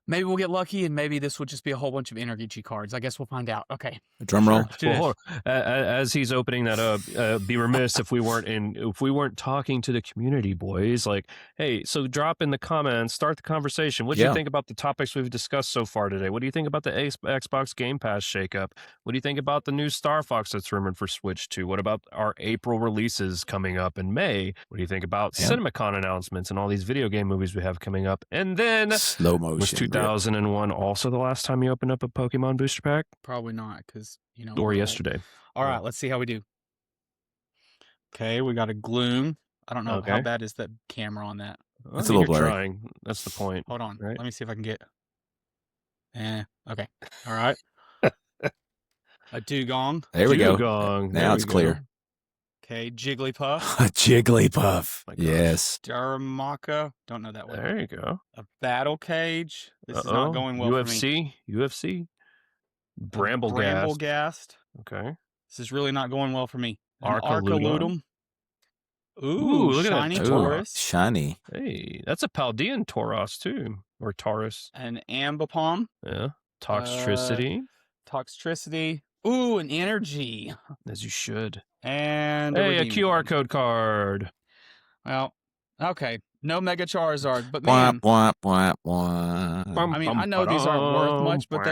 maybe we'll get lucky and maybe this will just be a whole bunch of energy cards. I guess we'll find out. Okay. Drum roll. Well, as he's opening that up, be remiss if we weren't talking to the community, boys. Like, hey, so drop in the comments, start the conversation. What do you think about the topics we've discussed so far today? What do you think about the Xbox Game Pass shakeup? What do you think about the new Star Fox that's rumored for Switch 2? What about our April releases coming up in May? What do you think about CinemaCon announcements and all these video game movies we have coming up? And then slow motion. Was 2001 also the last time you opened up a Pokemon booster pack? Probably not, because or yesterday. All right, let's see how we do. Okay, we got a Gloom. I don't know how bad is the camera on that. It's a little blurry. Trying. That's the point. Hold on. Right? Let me see if I can get. Okay. All right. A Dugong. There we go. Dugong. Now it's clear. Okay, Jigglypuff. A Jigglypuff. Yes. Darumaka. Don't know that one. There you go. A Battle Cage. This is not going well for me. UFC. Bramblegast. Bramblegast. Okay. This is really not going well for me. Archaludon. Ooh, look shiny at that. Taurus. Shiny. Hey, that's a Paldean Tauros too. Or Taurus. An Ambipom. Yeah. Toxtricity. Toxtricity. Ooh, an Energy. As you should. And a QR code card. Well, okay. No Mega Charizard, but man, I mean, I know these aren't worth much, but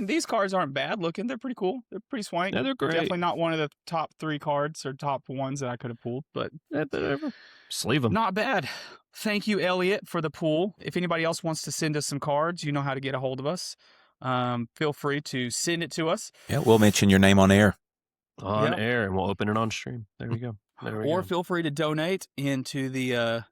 these cards aren't bad looking. They're pretty cool. They're pretty swank. Yeah, they're great. Definitely not one of the top 3 cards or top ones that I could have pulled, but sleeve them. Not bad. Thank you, Elliot, for the pool. If anybody else wants to send us some cards, you know how to get a hold of us. Feel free to send it to us. Yeah, we'll mention your name on air. Air, and we'll open it on stream. There we go. Or feel free to donate into the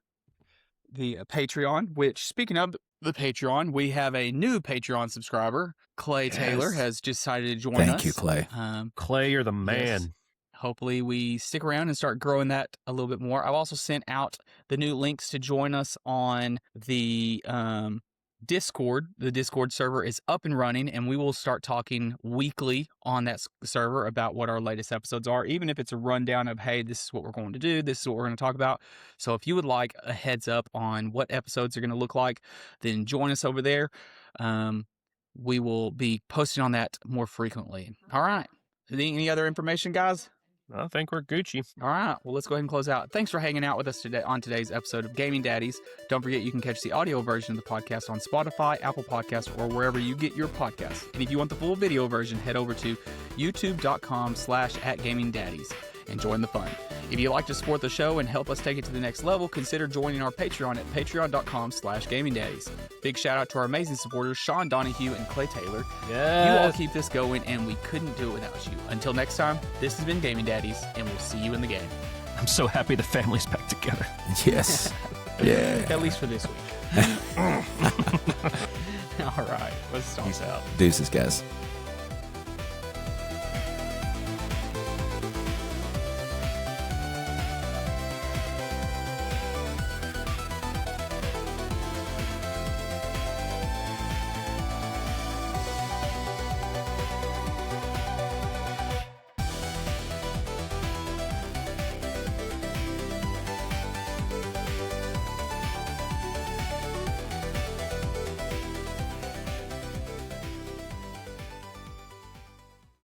Patreon, which, speaking of the Patreon, we have a new Patreon subscriber. Clay Taylor has decided to join us. Thank you, Clay. Clay, you're the man. Yes. Hopefully we stick around and start growing that a little bit more. I've also sent out the new links to join us on the Discord. The Discord server is up and running, and we will start talking weekly on that server about what our latest episodes are, even if it's a rundown of, hey, this is what we're going to do, this is what we're going to talk about. So if you would like a heads up on what episodes are going to look like, then join us over there. We will be posting on that more frequently. All right. Any other information, guys? I think we're Gucci. All right. Well, let's go ahead and close out. Thanks for hanging out with us today on today's episode of Gaming Daddies. Don't forget you can catch the audio version of the podcast on Spotify, Apple Podcasts, or wherever you get your podcasts. And if you want the full video version, head over to youtube.com/@GamingDaddies and join the fun. If you'd like to support the show and help us take it to the next level, consider joining our Patreon at patreon.com/GamingDaddies. Big shout out to our amazing supporters, Sean Donahue and Clay Taylor. Yes. You all keep this going, and we couldn't do it without you. Until next time, this has been Gaming Daddies, and we'll see you in the game. I'm so happy the family's back together. Yes. Yeah. At least for this week. All right. Let's start. Peace out. Deuces, guys.